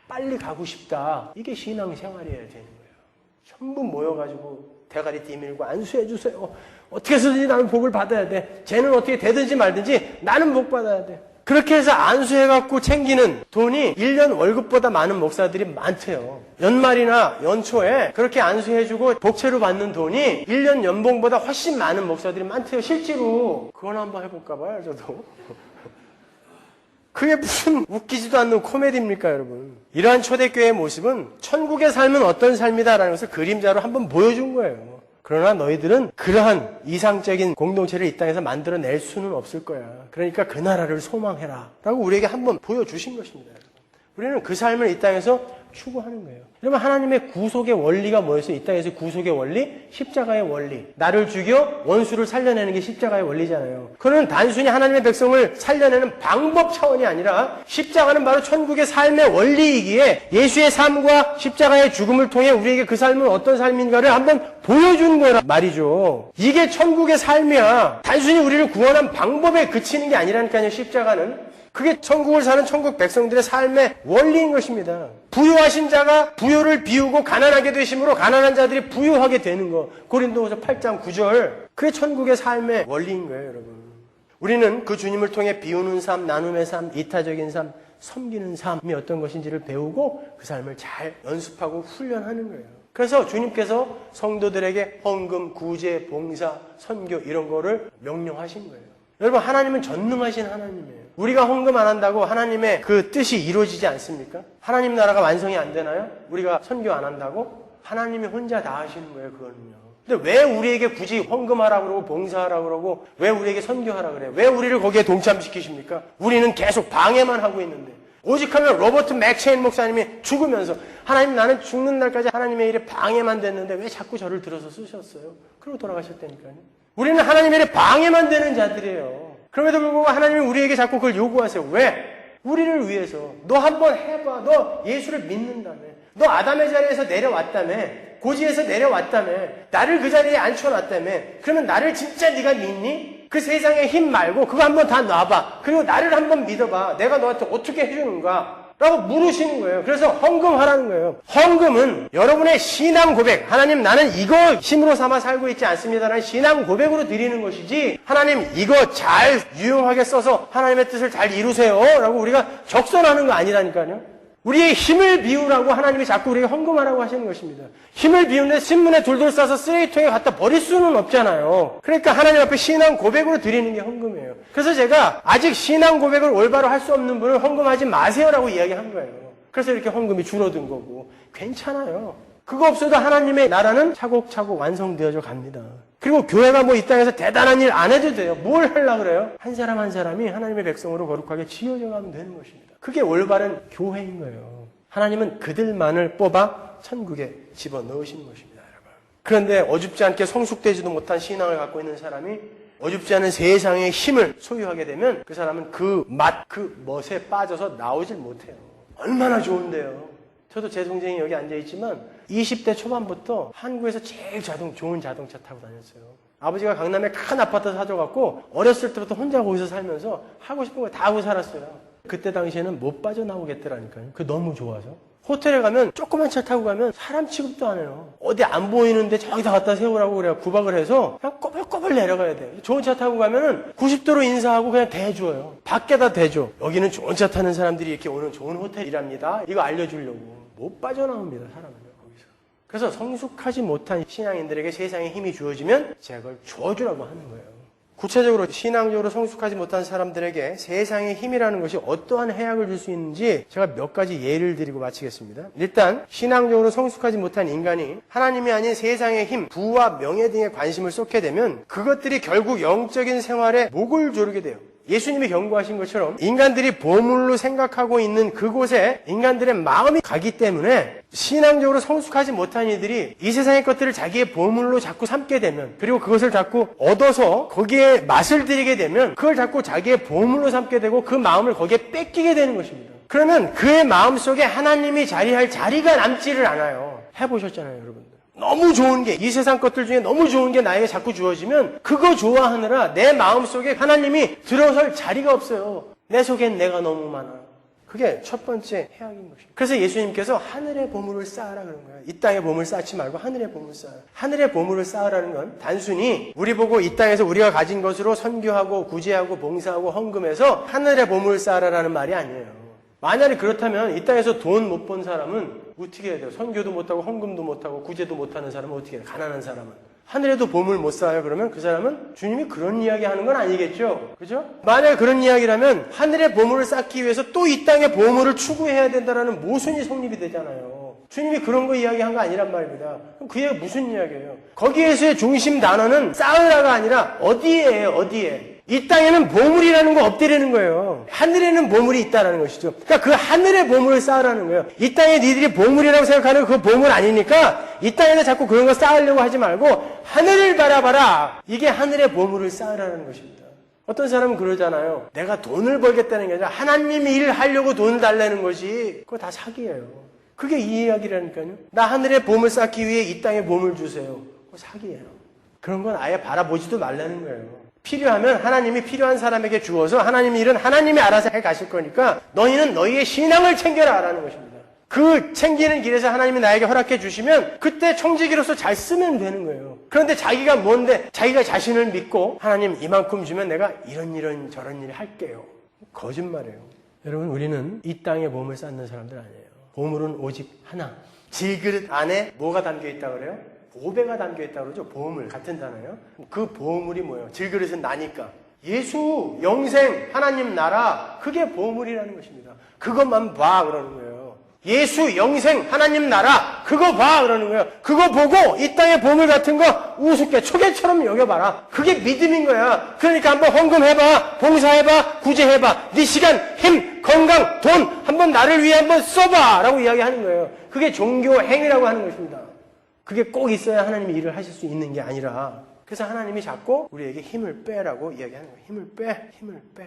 S1: 빨리 가고 싶다. 이게 신앙 생활이어야 되는 거예요. 전부 모여가지고 대가리 띠밀고 안수해 주세요. 어떻게 해서든지 나는 복을 받아야 돼. 쟤는 어떻게 되든지 말든지 나는 복 받아야 돼. 그렇게 해서 안수해갖고 챙기는 돈이 1년 월급보다 많은 목사들이 많대요. 연말이나 연초에 그렇게 안수해주고 복채로 받는 돈이 1년 연봉보다 훨씬 많은 목사들이 많대요. 실제로. 그건 한번 해볼까 봐요, 저도. 그게 무슨 웃기지도 않는 코미디입니까, 여러분? 이러한 초대교회의 모습은 천국의 삶은 어떤 삶이다라는 것을 그림자로 한번 보여준 거예요. 그러나 너희들은 그러한 이상적인 공동체를 이 땅에서 만들어낼 수는 없을 거야. 그러니까 그 나라를 소망해라 라고 우리에게 한번 보여주신 것입니다. 우리는 그 삶을 이 땅에서 추구하는 거예요. 여러분, 하나님의 구속의 원리가 뭐였어요? 이 땅에서 구속의 원리? 십자가의 원리. 나를 죽여 원수를 살려내는 게 십자가의 원리잖아요. 그는 단순히 하나님의 백성을 살려내는 방법 차원이 아니라 십자가는 바로 천국의 삶의 원리이기에 예수의 삶과 십자가의 죽음을 통해 우리에게 그 삶은 어떤 삶인가를 한번 보여준 거란 말이죠. 이게 천국의 삶이야. 단순히 우리를 구원한 방법에 그치는 게 아니라니까요, 십자가는. 그게 천국을 사는 천국 백성들의 삶의 원리인 것입니다. 부유하신 자가 부요를 비우고 가난하게 되심으로 가난한 자들이 부유하게 되는 거. 고린도후서 8장 9절. 그게 천국의 삶의 원리인 거예요, 여러분. 우리는 그 주님을 통해 비우는 삶, 나눔의 삶, 이타적인 삶, 섬기는 삶이 어떤 것인지를 배우고 그 삶을 잘 연습하고 훈련하는 거예요. 그래서 주님께서 성도들에게 헌금, 구제, 봉사, 선교 이런 거를 명령하신 거예요. 여러분, 하나님은 전능하신 하나님이에요. 우리가 헌금 안 한다고 하나님의 그 뜻이 이루어지지 않습니까? 하나님 나라가 완성이 안 되나요? 우리가 선교 안 한다고? 하나님이 혼자 다 하시는 거예요, 그거는요. 근데 왜 우리에게 굳이 헌금하라고 그러고 봉사하라고 그러고 왜 우리에게 선교하라고 그래요? 왜 우리를 거기에 동참시키십니까? 우리는 계속 방해만 하고 있는데. 오직 하면 로버트 맥체인 목사님이 죽으면서 하나님 나는 죽는 날까지 하나님의 일에 방해만 됐는데 왜 자꾸 저를 들어서 쓰셨어요? 그러고 돌아가셨다니까요. 우리는 하나님의 일에 방해만 되는 자들이에요. 그럼에도 불구하고 하나님이 우리에게 자꾸 그걸 요구하세요. 왜? 우리를 위해서. 너 한번 해봐. 너 예수를 믿는다며. 너 아담의 자리에서 내려왔다며. 고지에서 내려왔다며. 나를 그 자리에 앉혀놨다며. 그러면 나를 진짜 네가 믿니? 그 세상의 힘 말고 그거 한번 다 놔봐. 그리고 나를 한번 믿어봐. 내가 너한테 어떻게 해주는가? 라고 물으시는 거예요. 그래서 헌금하라는 거예요. 헌금은 여러분의 신앙 고백. 하나님 나는 이거 힘으로 삼아 살고 있지 않습니다라는 신앙 고백으로 드리는 것이지 하나님 이거 잘 유용하게 써서 하나님의 뜻을 잘 이루세요 라고 우리가 적선하는 거 아니라니까요. 우리의 힘을 비우라고 하나님이 자꾸 우리에게 헌금하라고 하시는 것입니다. 힘을 비우는데 신문에 둘둘 싸서 쓰레기통에 갖다 버릴 수는 없잖아요. 그러니까 하나님 앞에 신앙 고백으로 드리는 게 헌금이에요. 그래서 제가 아직 신앙 고백을 올바로 할 수 없는 분은 헌금하지 마세요라고 이야기한 거예요. 그래서 이렇게 헌금이 줄어든 거고 괜찮아요. 그거 없어도 하나님의 나라는 차곡차곡 완성되어져 갑니다. 그리고 교회가 뭐 이 땅에서 대단한 일 안 해도 돼요. 뭘 하려고 그래요? 한 사람 한 사람이 하나님의 백성으로 거룩하게 지어져 가면 되는 것입니다. 그게 올바른 교회인 거예요. 하나님은 그들만을 뽑아 천국에 집어넣으시는 것입니다, 여러분. 그런데 어줍지 않게 성숙되지도 못한 신앙을 갖고 있는 사람이 어줍지 않은 세상의 힘을 소유하게 되면 그 사람은 그 멋에 빠져서 나오질 못해요. 얼마나 좋은데요. 저도 제 동생이 여기 앉아있지만 20대 초반부터 한국에서 제일 좋은 자동차 타고 다녔어요. 아버지가 강남에 큰 아파트 사줘갖고 어렸을 때부터 혼자 거기서 살면서 하고 싶은 거 다 하고 살았어요. 그때 당시에는 못 빠져나오겠더라니까요. 그게 너무 좋아서. 호텔에 가면 조그만 차 타고 가면 사람 취급도 안 해요. 어디 안 보이는데 저기다 갖다 세우라고 그래요. 구박을 해서 그냥 꼬불꼬불 내려가야 돼요. 좋은 차 타고 가면은 90도로 인사하고 그냥 대줘요. 밖에다 대줘. 여기는 좋은 차 타는 사람들이 이렇게 오는 좋은 호텔이랍니다. 이거 알려주려고. 못 빠져나옵니다, 사람은요, 거기서. 그래서 성숙하지 못한 신앙인들에게 세상의 힘이 주어지면 제가 그걸 주어주라고 하는 거예요. 구체적으로 신앙적으로 성숙하지 못한 사람들에게 세상의 힘이라는 것이 어떠한 해악을 줄 수 있는지 제가 몇 가지 예를 드리고 마치겠습니다. 일단 신앙적으로 성숙하지 못한 인간이 하나님이 아닌 세상의 힘, 부와 명예 등에 관심을 쏟게 되면 그것들이 결국 영적인 생활에 목을 조르게 돼요. 예수님이 경고하신 것처럼 인간들이 보물로 생각하고 있는 그곳에 인간들의 마음이 가기 때문에 신앙적으로 성숙하지 못한 이들이 이 세상의 것들을 자기의 보물로 자꾸 삼게 되면 그리고 그것을 자꾸 얻어서 거기에 맛을 들이게 되면 그걸 자꾸 자기의 보물로 삼게 되고 그 마음을 거기에 뺏기게 되는 것입니다. 그러면 그의 마음속에 하나님이 자리할 자리가 남지를 않아요. 해보셨잖아요, 여러분들. 너무 좋은 게, 이 세상 것들 중에 너무 좋은 게 나에게 자꾸 주어지면 그거 좋아하느라 내 마음속에 하나님이 들어설 자리가 없어요. 내 속엔 내가 너무 많아. 그게 첫 번째 해악인 것입니다. 그래서 예수님께서 하늘의 보물을 쌓으라 그런 거예요. 이 땅의 보물 쌓지 말고 하늘의 보물 쌓으라. 하늘의 보물을 쌓으라는 건 단순히 우리 보고 이 땅에서 우리가 가진 것으로 선교하고 구제하고 봉사하고 헌금해서 하늘의 보물을 쌓으라는 말이 아니에요. 만약에 그렇다면 이 땅에서 돈 못 번 사람은 어떻게 해야 돼요? 선교도 못하고 헌금도 못하고 구제도 못하는 사람은 어떻게 해요? 가난한 사람은. 하늘에도 보물 못 쌓아요. 그러면 그 사람은 주님이 그런 이야기 하는 건 아니겠죠? 그죠? 만약에 그런 이야기라면 하늘의 보물을 쌓기 위해서 또 이 땅의 보물을 추구해야 된다는 모순이 성립이 되잖아요. 주님이 그런 거 이야기한 거 아니란 말입니다. 그럼 그 얘기가 무슨 이야기예요? 거기에서의 중심 단어는 쌓으라가 아니라 어디에요? 어디에? 이 땅에는 보물이라는 거 없대라는 거예요. 하늘에는 보물이 있다라는 것이죠. 그러니까 그 하늘의 보물을 쌓으라는 거예요. 이 땅에 니들이 보물이라고 생각하는 그 보물 아니니까 이 땅에다 자꾸 그런 거 쌓으려고 하지 말고 하늘을 바라봐라. 이게 하늘의 보물을 쌓으라는 것입니다. 어떤 사람은 그러잖아요. 내가 돈을 벌겠다는 게 아니라 하나님이 일을 하려고 돈을 달라는 것이 그거 다 사기예요. 그게 이 이야기라니까요. 나 하늘의 보물 쌓기 위해 이 땅에 보물 주세요. 그거 사기예요. 그런 건 아예 바라보지도 말라는 거예요. 필요하면 하나님이 필요한 사람에게 주어서 하나님 일은 하나님이 알아서 해 가실 거니까 너희는 너희의 신앙을 챙겨라 라는 것입니다. 그 챙기는 길에서 하나님이 나에게 허락해 주시면 그때 청지기로서 잘 쓰면 되는 거예요. 그런데 자기가 뭔데 자기가 자신을 믿고 하나님 이만큼 주면 내가 이런 저런 일 할게요. 거짓말이에요. 여러분 우리는 이 땅에 보험을 쌓는 사람들 아니에요. 보물은 오직 하나. 질그릇 안에 뭐가 담겨있다고 그래요? 보배가 담겨있다고 그러죠. 보물 같은 단어예요. 그 보물이 뭐예요? 질그릇은 나니까. 예수, 영생, 하나님 나라 그게 보물이라는 것입니다. 그것만 봐 그러는 거예요. 예수, 영생, 하나님 나라 그거 봐 그러는 거예요. 그거 보고 이 땅의 보물 같은 거 우습게 초계처럼 여겨봐라. 그게 믿음인 거야. 그러니까 한번 헌금해봐, 봉사해봐, 구제해봐. 네 시간, 힘, 건강, 돈 한번 나를 위해 한번 써봐 라고 이야기하는 거예요. 그게 종교 행위라고 하는 것입니다. 그게 꼭 있어야 하나님이 일을 하실 수 있는 게 아니라 그래서 하나님이 자꾸 우리에게 힘을 빼라고 이야기하는 거예요. 힘을 빼.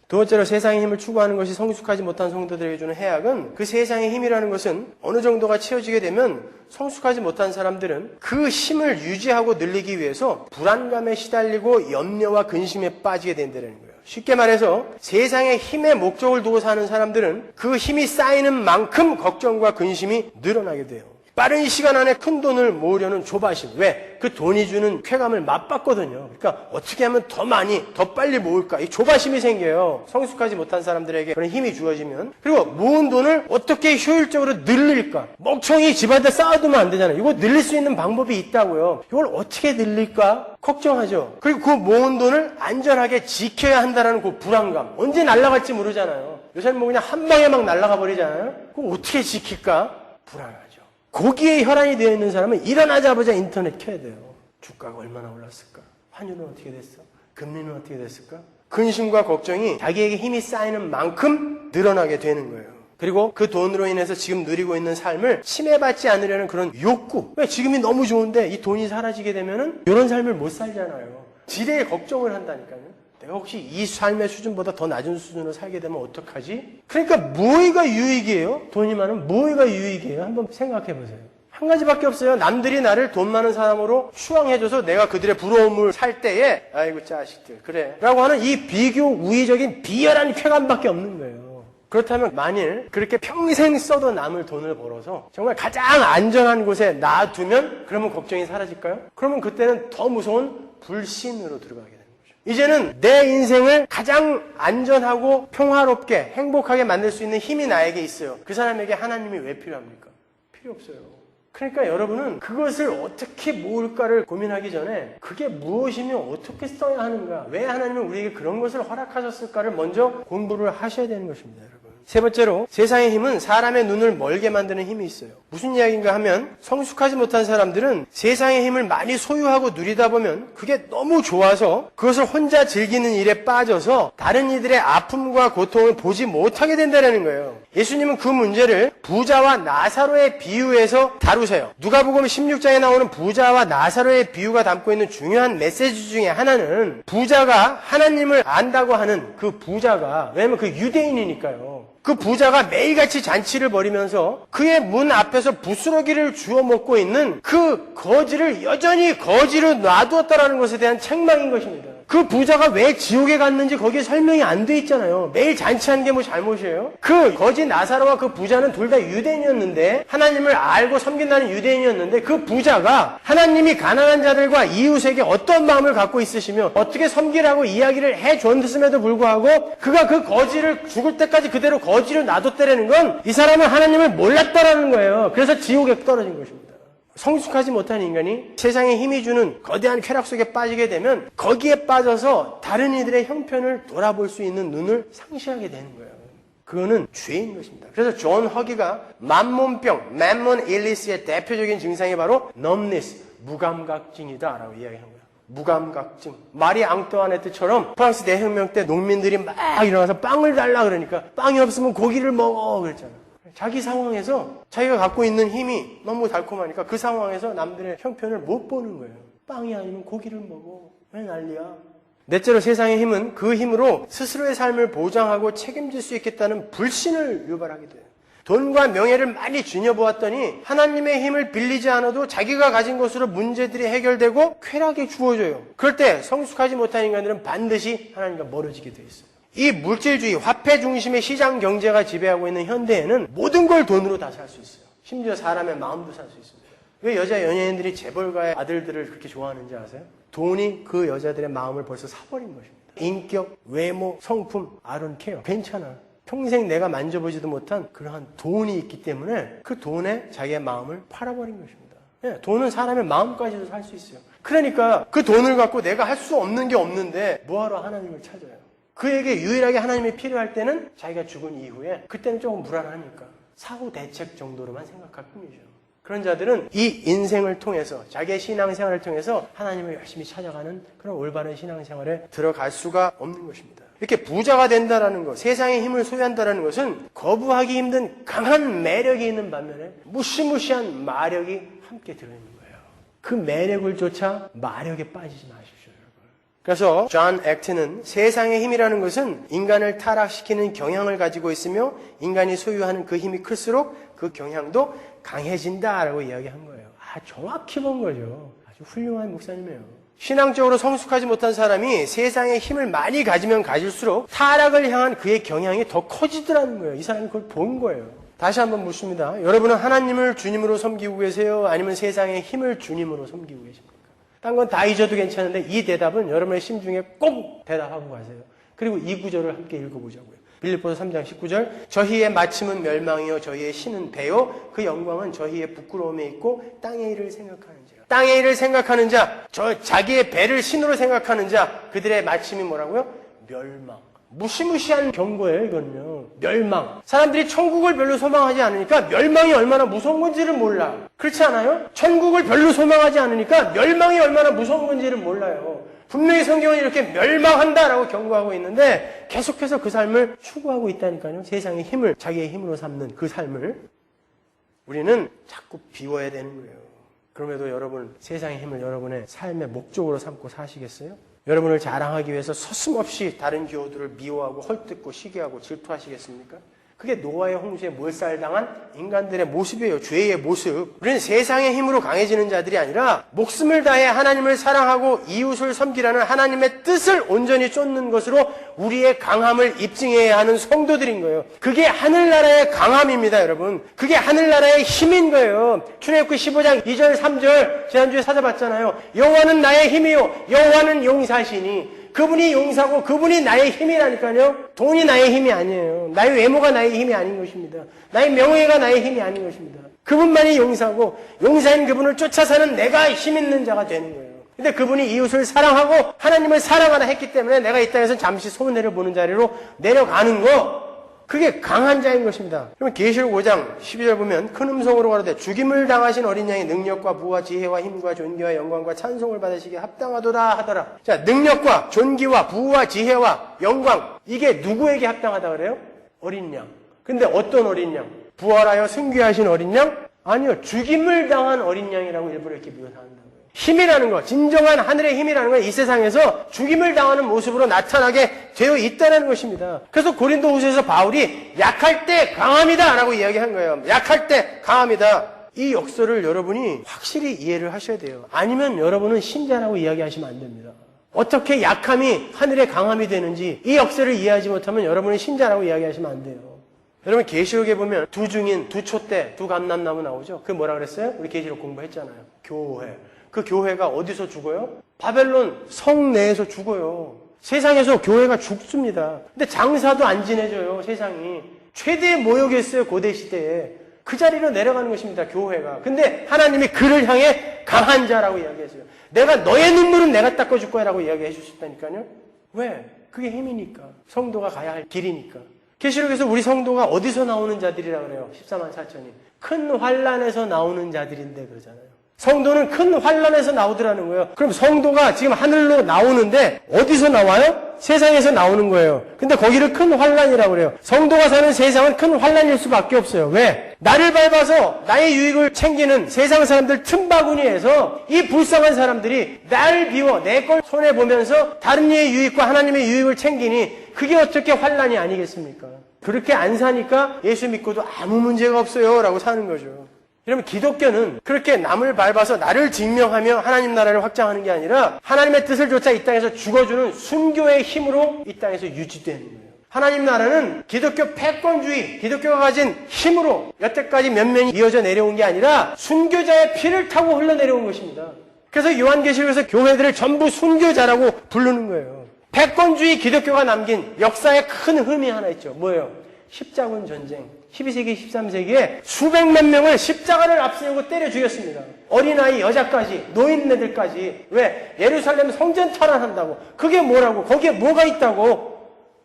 S1: 두 번째로 세상의 힘을 추구하는 것이 성숙하지 못한 성도들에게 주는 해악은 그 세상의 힘이라는 것은 어느 정도가 채워지게 되면 성숙하지 못한 사람들은 그 힘을 유지하고 늘리기 위해서 불안감에 시달리고 염려와 근심에 빠지게 된다는 거예요. 쉽게 말해서 세상의 힘의 목적을 두고 사는 사람들은 그 힘이 쌓이는 만큼 걱정과 근심이 늘어나게 돼요. 빠른 시간 안에 큰 돈을 모으려는 조바심. 왜? 그 돈이 주는 쾌감을 맛봤거든요. 그러니까 어떻게 하면 더 많이, 더 빨리 모을까? 이 조바심이 생겨요. 성숙하지 못한 사람들에게 그런 힘이 주어지면. 그리고 모은 돈을 어떻게 효율적으로 늘릴까? 멍청이 집안에 쌓아두면 안 되잖아요. 이거 늘릴 수 있는 방법이 있다고요. 이걸 어떻게 늘릴까? 걱정하죠. 그리고 그 모은 돈을 안전하게 지켜야 한다는 그 불안감. 언제 날아갈지 모르잖아요. 요새는 뭐 그냥 한 방에 막 날아가 버리잖아요. 그거 어떻게 지킬까? 불안하죠. 거기에 혈안이 되어 있는 사람은 일어나자마자 인터넷 켜야 돼요. 주가가 얼마나 올랐을까? 환율은 어떻게 됐어? 금리는 어떻게 됐을까? 근심과 걱정이 자기에게 힘이 쌓이는 만큼 늘어나게 되는 거예요. 그리고 그 돈으로 인해서 지금 누리고 있는 삶을 침해받지 않으려는 그런 욕구. 왜 지금이 너무 좋은데 이 돈이 사라지게 되면은 이런 삶을 못 살잖아요. 지레에 걱정을 한다니까요. 내가 혹시 이 삶의 수준보다 더 낮은 수준으로 살게 되면 어떡하지? 그러니까 뭐가 유익이에요? 돈이 많으면 뭐가 유익이에요? 한번 생각해 보세요. 한 가지밖에 없어요. 남들이 나를 돈 많은 사람으로 추앙해줘서 내가 그들의 부러움을 살 때에 아이고 자식들 그래 라고 하는 이 비교 우위적인 비열한 쾌감밖에 없는 거예요. 그렇다면 만일 그렇게 평생 써도 남을 돈을 벌어서 정말 가장 안전한 곳에 놔두면 그러면 걱정이 사라질까요? 그러면 그때는 더 무서운 불신으로 들어가게 돼요. 이제는 내 인생을 가장 안전하고 평화롭게 행복하게 만들 수 있는 힘이 나에게 있어요. 그 사람에게 하나님이 왜 필요합니까? 필요 없어요. 그러니까 여러분은 그것을 어떻게 모을까를 고민하기 전에 그게 무엇이며 어떻게 써야 하는가, 왜 하나님은 우리에게 그런 것을 허락하셨을까를 먼저 공부를 하셔야 되는 것입니다. 여러분. 세 번째로 세상의 힘은 사람의 눈을 멀게 만드는 힘이 있어요. 무슨 이야기인가 하면 성숙하지 못한 사람들은 세상의 힘을 많이 소유하고 누리다 보면 그게 너무 좋아서 그것을 혼자 즐기는 일에 빠져서 다른 이들의 아픔과 고통을 보지 못하게 된다는 거예요. 예수님은 그 문제를 부자와 나사로의 비유에서 다루세요. 누가복음 16장에 나오는 부자와 나사로의 비유가 담고 있는 중요한 메시지 중에 하나는 부자가 하나님을 안다고 하는 그 부자가, 왜냐면 그 유대인이니까요. 그 부자가 매일같이 잔치를 벌이면서 그의 문 앞에서 부스러기를 주워 먹고 있는 그 거지를 여전히 거지로 놔두었다라는 것에 대한 책망인 것입니다. 그 부자가 왜 지옥에 갔는지 거기에 설명이 안 돼 있잖아요. 매일 잔치하는 게 뭐 잘못이에요? 그 거지 나사로와 그 부자는 둘 다 유대인이었는데, 하나님을 알고 섬긴다는 유대인이었는데, 그 부자가 하나님이 가난한 자들과 이웃에게 어떤 마음을 갖고 있으시며 어떻게 섬기라고 이야기를 해줬음에도 불구하고 그가 그 거지를 죽을 때까지 그대로 거지로 놔뒀다라는 건 이 사람은 하나님을 몰랐다라는 거예요. 그래서 지옥에 떨어진 것입니다. 성숙하지 못한 인간이 세상에 힘이 주는 거대한 쾌락 속에 빠지게 되면 거기에 빠져서 다른 이들의 형편을 돌아볼 수 있는 눈을 상실하게 되는 거예요. 그거는 죄인 것입니다. 그래서 존 허기가 만몬병, 맨몬 일리스의 대표적인 증상이 바로 numbness, 무감각증이다라고 이야기하는 거예요. 무감각증. 마리 앙뚜아네트처럼 프랑스 대혁명 때 농민들이 막 일어나서 빵을 달라 그러니까 빵이 없으면 고기를 먹어 그랬잖아요. 자기 상황에서 자기가 갖고 있는 힘이 너무 달콤하니까 그 상황에서 남들의 형편을 못 보는 거예요. 빵이 아니면 고기를 먹어. 왜 난리야? 넷째로 세상의 힘은 그 힘으로 스스로의 삶을 보장하고 책임질 수 있겠다는 불신을 유발하게 돼요. 돈과 명예를 많이 쥐어보았더니 하나님의 힘을 빌리지 않아도 자기가 가진 것으로 문제들이 해결되고 쾌락이 주어져요. 그럴 때 성숙하지 못한 인간들은 반드시 하나님과 멀어지게 돼 있어요. 이 물질주의, 화폐 중심의 시장 경제가 지배하고 있는 현대에는 모든 걸 돈으로 다 살 수 있어요. 심지어 사람의 마음도 살 수 있습니다. 왜 여자 연예인들이 재벌가의 아들들을 그렇게 좋아하는지 아세요? 돈이 그 여자들의 마음을 벌써 사버린 것입니다. 인격, 외모, 성품, I don't care. 괜찮아. 평생 내가 만져보지도 못한 그러한 돈이 있기 때문에 그 돈에 자기의 마음을 팔아버린 것입니다. 네, 돈은 사람의 마음까지도 살 수 있어요. 그러니까 그 돈을 갖고 내가 할 수 없는 게 없는데 뭐하러 하나님을 찾아요? 그에게 유일하게 하나님이 필요할 때는 자기가 죽은 이후에 그때는 조금 불안하니까 사후 대책 정도로만 생각할 뿐이죠. 그런 자들은 이 인생을 통해서 자기의 신앙생활을 통해서 하나님을 열심히 찾아가는 그런 올바른 신앙생활에 들어갈 수가 없는 것입니다. 이렇게 부자가 된다라는 것, 세상의 힘을 소유한다라는 것은 거부하기 힘든 강한 매력이 있는 반면에 무시무시한 마력이 함께 들어있는 거예요. 그 매력을 쫓아 마력에 빠지지 마십시오, 여러분. 그래서 존 액트는 세상의 힘이라는 것은 인간을 타락시키는 경향을 가지고 있으며 인간이 소유하는 그 힘이 클수록 그 경향도 강해진다라고 이야기한 거예요. 정확히 본 거죠. 아주 훌륭한 목사님이에요. 신앙적으로 성숙하지 못한 사람이 세상의 힘을 많이 가지면 가질수록 타락을 향한 그의 경향이 더 커지더라는 거예요. 이 사람이 그걸 본 거예요. 다시 한번 묻습니다. 여러분은 하나님을 주님으로 섬기고 계세요? 아니면 세상의 힘을 주님으로 섬기고 계십니까? 딴 건 다 잊어도 괜찮은데 이 대답은 여러분의 심중에 꼭 대답하고 가세요. 그리고 이 구절을 함께 읽어보자고요. 빌립보서 3장 19절 저희의 마침은 멸망이요 저희의 신은 배요 그 영광은 저희의 부끄러움에 있고 땅의 일을 생각하는지라. 땅의 일을 생각하는 자, 자기의 배를 신으로 생각하는 자, 그들의 마침이 뭐라고요? 멸망. 무시무시한 경고예요, 이거는요. 멸망. 사람들이 천국을 별로 소망하지 않으니까 멸망이 얼마나 무서운 건지를 몰라. 그렇지 않아요? 천국을 별로 소망하지 않으니까 멸망이 얼마나 무서운 건지를 몰라요. 분명히 성경은 이렇게 멸망한다라고 경고하고 있는데 계속해서 그 삶을 추구하고 있다니까요. 세상의 힘을 자기의 힘으로 삼는 그 삶을 우리는 자꾸 비워야 되는 거예요. 그럼에도 여러분 세상의 힘을 여러분의 삶의 목적으로 삼고 사시겠어요? 여러분을 자랑하기 위해서 서슴없이 다른 기호들을 미워하고 헐뜯고 시기하고 질투하시겠습니까? 그게 노아의 홍수에 몰살당한 인간들의 모습이에요. 죄의 모습. 우리는 세상의 힘으로 강해지는 자들이 아니라 목숨을 다해 하나님을 사랑하고 이웃을 섬기라는 하나님의 뜻을 온전히 쫓는 것으로 우리의 강함을 입증해야 하는 성도들인 거예요. 그게 하늘나라의 강함입니다, 여러분. 그게 하늘나라의 힘인 거예요. 출애굽기 15장 2절 3절 지난주에 찾아봤잖아요. 여호와는 나의 힘이요 여호와는 용사시니 그분이 용사고 그분이 나의 힘이라니까요. 돈이 나의 힘이 아니에요. 나의 외모가 나의 힘이 아닌 것입니다. 나의 명예가 나의 힘이 아닌 것입니다. 그분만이 용사고 용사인 그분을 쫓아 사는 내가 힘 있는 자가 되는 거예요. 근데 그분이 이웃을 사랑하고 하나님을 사랑하라 했기 때문에 내가 이 땅에서 잠시 손해를 보는 자리로 내려가는 거, 그게 강한 자인 것입니다. 그러면 계시록 5장 12절 보면 큰 음성으로 가로되 죽임을 당하신 어린 양이 능력과 부와 지혜와 힘과 존귀와 영광과 찬송을 받으시기에 합당하도다 하더라. 자, 능력과 존귀와 부와 지혜와 영광, 이게 누구에게 합당하다 그래요? 어린 양. 근데 어떤 어린 양? 부활하여 승귀하신 어린 양? 아니요. 죽임을 당한 어린 양이라고 일부러 이렇게 묘사한다고요. 힘이라는 거, 진정한 하늘의 힘이라는 건 이 세상에서 죽임을 당하는 모습으로 나타나게 되어 있다는 것입니다. 그래서 고린도후서에서 바울이 약할 때 강함이다 라고 이야기한 거예요. 약할 때 강함이다. 이 역설을 여러분이 확실히 이해를 하셔야 돼요. 아니면 여러분은 신자라고 이야기하시면 안 됩니다. 어떻게 약함이 하늘의 강함이 되는지 이 역설을 이해하지 못하면 여러분은 신자라고 이야기하시면 안 돼요. 여러분 계시록에 보면 두 증인, 두 촛대, 두 감람나무 나오죠. 그게 뭐라 그랬어요? 우리 계시록 공부했잖아요. 교회. 그 교회가 어디서 죽어요? 바벨론 성 내에서 죽어요. 세상에서 교회가 죽습니다. 근데 장사도 안 지내져요, 세상이. 최대의 모욕이었어요, 고대 시대에. 그 자리로 내려가는 것입니다, 교회가. 근데 하나님이 그를 향해 강한 자라고 이야기했어요. 내가 너의 눈물은 내가 닦아줄 거야 라고 이야기해 주셨다니까요. 왜? 그게 힘이니까. 성도가 가야 할 길이니까. 계시록에서 우리 성도가 어디서 나오는 자들이라 그래요? 14만 4천이. 큰 환란에서 나오는 자들인데 그러잖아요. 성도는 큰 환란에서 나오더라는 거예요. 그럼 성도가 지금 하늘로 나오는데 어디서 나와요? 세상에서 나오는 거예요. 근데 거기를 큰 환란이라고 그래요. 성도가 사는 세상은 큰 환란일 수밖에 없어요. 왜? 나를 밟아서 나의 유익을 챙기는 세상 사람들 틈바구니에서 이 불쌍한 사람들이 나를 비워 내 걸 손해보면서 다른 이의 유익과 하나님의 유익을 챙기니 그게 어떻게 환란이 아니겠습니까? 그렇게 안 사니까 예수 믿고도 아무 문제가 없어요 라고 사는 거죠. 여러분, 기독교는 그렇게 남을 밟아서 나를 증명하며 하나님 나라를 확장하는 게 아니라 하나님의 뜻을 쫓아 이 땅에서 죽어주는 순교의 힘으로 이 땅에서 유지되는 거예요. 하나님 나라는 기독교 패권주의, 기독교가 가진 힘으로 여태까지 몇 명이 이어져 내려온 게 아니라 순교자의 피를 타고 흘러내려온 것입니다. 그래서 요한계시록에서 교회들을 전부 순교자라고 부르는 거예요. 패권주의 기독교가 남긴 역사의 큰 흠이 하나 있죠. 뭐예요? 십자군 전쟁. 12세기, 13세기에 수백만 명을 십자가를 앞세우고 때려 죽였습니다. 어린아이, 여자까지, 노인네들까지. 왜? 예루살렘 성전 탈환한다고. 그게 뭐라고? 거기에 뭐가 있다고?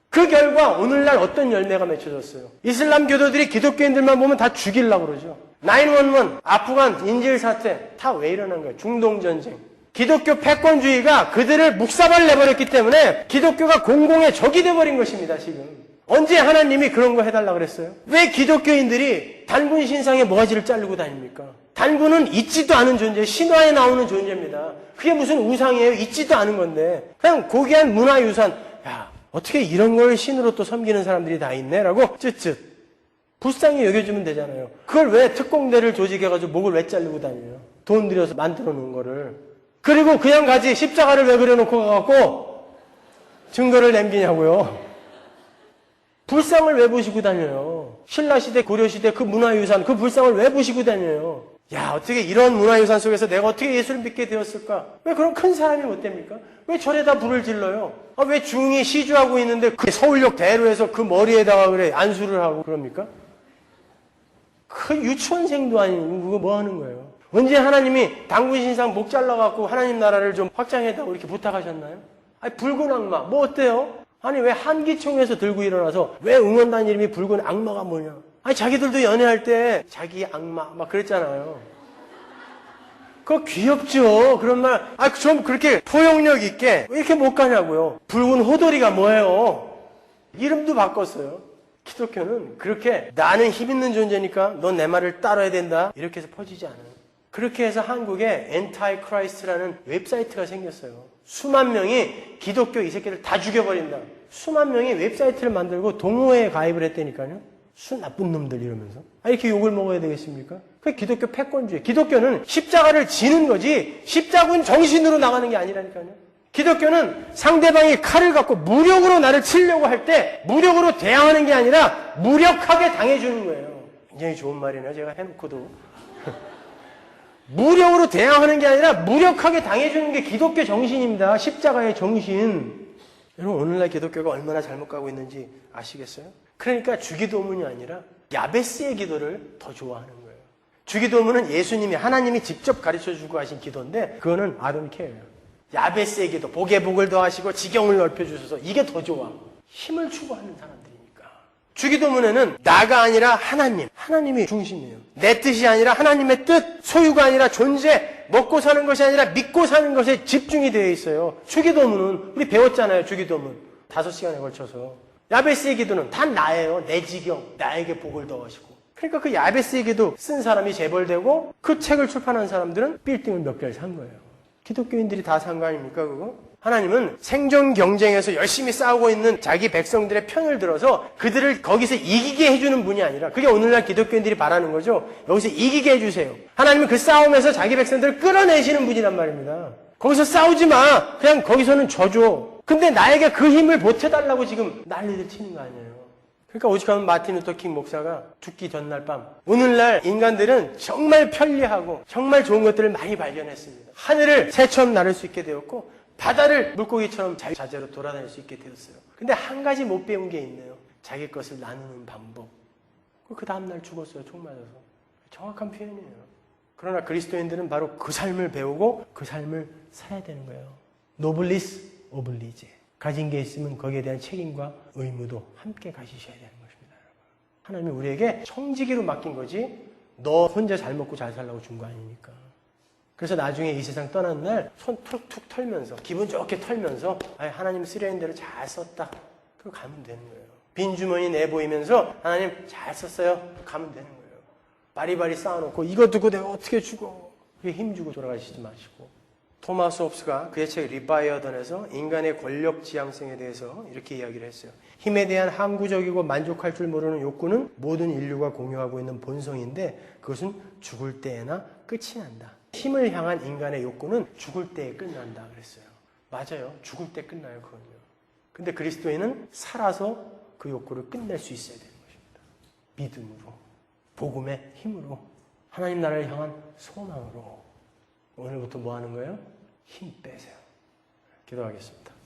S1: 그 결과 오늘날 어떤 열매가 맺혀졌어요? 이슬람 교도들이 기독교인들만 보면 다 죽이려고 그러죠. 911, 아프간 인질 사태 다 왜 일어난 거예요? 중동 전쟁. 기독교 패권주의가 그들을 묵사발 내버렸기 때문에 기독교가 공공의 적이 돼버린 것입니다. 지금. 언제 하나님이 그런 거 해달라 그랬어요? 왜 기독교인들이 단군 신상에 모가지를 자르고 다닙니까? 단군은 있지도 않은 존재, 신화에 나오는 존재입니다. 그게 무슨 우상이에요? 있지도 않은 건데 그냥 고귀한 문화유산. 야, 어떻게 이런 걸 신으로 또 섬기는 사람들이 다 있네? 라고 쯧쯧 불쌍히 여겨주면 되잖아요. 그걸 왜 특공대를 조직해가지고 목을 왜 자르고 다녀요? 돈 들여서 만들어 놓은 거를. 그리고 그냥 가지 십자가를 왜 그려놓고 가갖고 증거를 남기냐고요. 불상을 왜 보시고 다녀요? 신라시대, 고려시대 그 문화유산, 그 불상을 왜 보시고 다녀요? 야, 어떻게 이런 문화유산 속에서 내가 어떻게 예수를 믿게 되었을까? 왜 그런 큰 사람이 못 됩니까? 왜 절에다 불을 질러요? 왜 중이 시주하고 있는데 그 서울역 대로에서 그 머리에다가 그래 안수를 하고 그럽니까? 그 유치원생도 아니고 그거 뭐 하는 거예요? 언제 하나님이 단군 신상 목 잘라갖고 하나님 나라를 좀 확장해달라고 이렇게 부탁하셨나요? 아니, 붉은 악마, 뭐 어때요? 아니, 왜 한기총에서 들고 일어나서 왜 응원단 이름이 붉은 악마가 뭐냐? 아니, 자기들도 연애할 때 자기 악마 막 그랬잖아요. 그거 귀엽죠? 그런 말, 좀 그렇게 포용력 있게 왜 이렇게 못 가냐고요? 붉은 호돌이가 뭐예요? 이름도 바꿨어요. 기독교는 그렇게 나는 힘 있는 존재니까 넌 내 말을 따라야 된다 이렇게 해서 퍼지지 않아요. 그렇게 해서 한국에 엔타이 크라이스트라는 웹사이트가 생겼어요. 수만 명이 기독교 이 새끼를 다 죽여버린다. 수만 명이 웹사이트를 만들고 동호회에 가입을 했다니까요. 수 나쁜 놈들 이러면서. 이렇게 욕을 먹어야 되겠습니까? 그게 기독교 패권주의. 기독교는 십자가를 지는 거지 십자군 정신으로 나가는 게 아니라니까요. 기독교는 상대방이 칼을 갖고 무력으로 나를 치려고 할 때 무력으로 대항하는 게 아니라 무력하게 당해주는 거예요. 굉장히 좋은 말이네요. 제가 해놓고도. 무력으로 대항하는 게 아니라 무력하게 당해주는 게 기독교 정신입니다. 십자가의 정신. 여러분, 오늘날 기독교가 얼마나 잘못 가고 있는지 아시겠어요? 그러니까 주기도문이 아니라 야베스의 기도를 더 좋아하는 거예요. 주기도문은 예수님이, 하나님이 직접 가르쳐주고 하신 기도인데 그거는 I don't care. 야베스의 기도, 복에 복을 더하시고 지경을 넓혀주셔서 이게 더 좋아. 힘을 추구하는 사람들이니까. 주기도문에는 나가 아니라 하나님이 중심이에요. 내 뜻이 아니라 하나님의 뜻, 소유가 아니라 존재, 먹고 사는 것이 아니라 믿고 사는 것에 집중이 되어 있어요. 주기도문은 우리 배웠잖아요. 주기도문 5시간에 걸쳐서. 야베스의 기도는 다 나예요. 내 지경, 나에게 복을 더하시고. 그러니까 그 야베스의 기도 쓴 사람이 재벌되고 그 책을 출판한 사람들은 빌딩을 몇 개를 산 거예요. 기독교인들이 다 산 거 아닙니까 그거? 하나님은 생존 경쟁에서 열심히 싸우고 있는 자기 백성들의 편을 들어서 그들을 거기서 이기게 해주는 분이 아니라, 그게 오늘날 기독교인들이 바라는 거죠. 여기서 이기게 해주세요. 하나님은 그 싸움에서 자기 백성들을 끌어내시는 분이란 말입니다. 거기서 싸우지 마. 그냥 거기서는 져줘. 근데 나에게 그 힘을 보태달라고 지금 난리를 치는 거 아니에요. 그러니까 오직하면 마틴 루터 킹 목사가 죽기 전날 밤, 오늘날 인간들은 정말 편리하고 정말 좋은 것들을 많이 발견했습니다. 하늘을 새처럼 나를 수 있게 되었고 바다를 물고기처럼 자유자재로 돌아다닐 수 있게 되었어요. 근데 한 가지 못 배운 게 있네요. 자기 것을 나누는 방법. 그 다음날 죽었어요. 총 맞아서. 정확한 표현이에요. 그러나 그리스도인들은 바로 그 삶을 배우고 그 삶을 살아야 되는 거예요. 노블리스 오블리제. 가진 게 있으면 거기에 대한 책임과 의무도 함께 가지셔야 되는 것입니다. 하나님이 우리에게 청지기로 맡긴 거지 너 혼자 잘 먹고 잘 살라고 준 거 아니니까. 그래서 나중에 이 세상 떠난 날 손 툭툭 털면서 기분 좋게 털면서 하나님 쓰려는 대로 잘 썼다. 그거 가면 되는 거예요. 빈 주머니 내보이면서 하나님 잘 썼어요. 가면 되는 거예요. 바리바리 쌓아놓고 이거 두고 내가 어떻게 주고 그게 힘주고 돌아가시지 마시고 토마스 홉스가 그의 책 리바이어던에서 인간의 권력 지향성에 대해서 이렇게 이야기를 했어요. 힘에 대한 항구적이고 만족할 줄 모르는 욕구는 모든 인류가 공유하고 있는 본성인데 그것은 죽을 때에나 끝이 난다. 힘을 향한 인간의 욕구는 죽을 때에 끝난다 그랬어요. 맞아요. 죽을 때 끝나요, 그건요. 근데 그리스도인은 살아서 그 욕구를 끝낼 수 있어야 되는 것입니다. 믿음으로, 복음의 힘으로, 하나님 나라를 향한 소망으로. 오늘부터 뭐 하는 거예요? 힘 빼세요. 기도하겠습니다.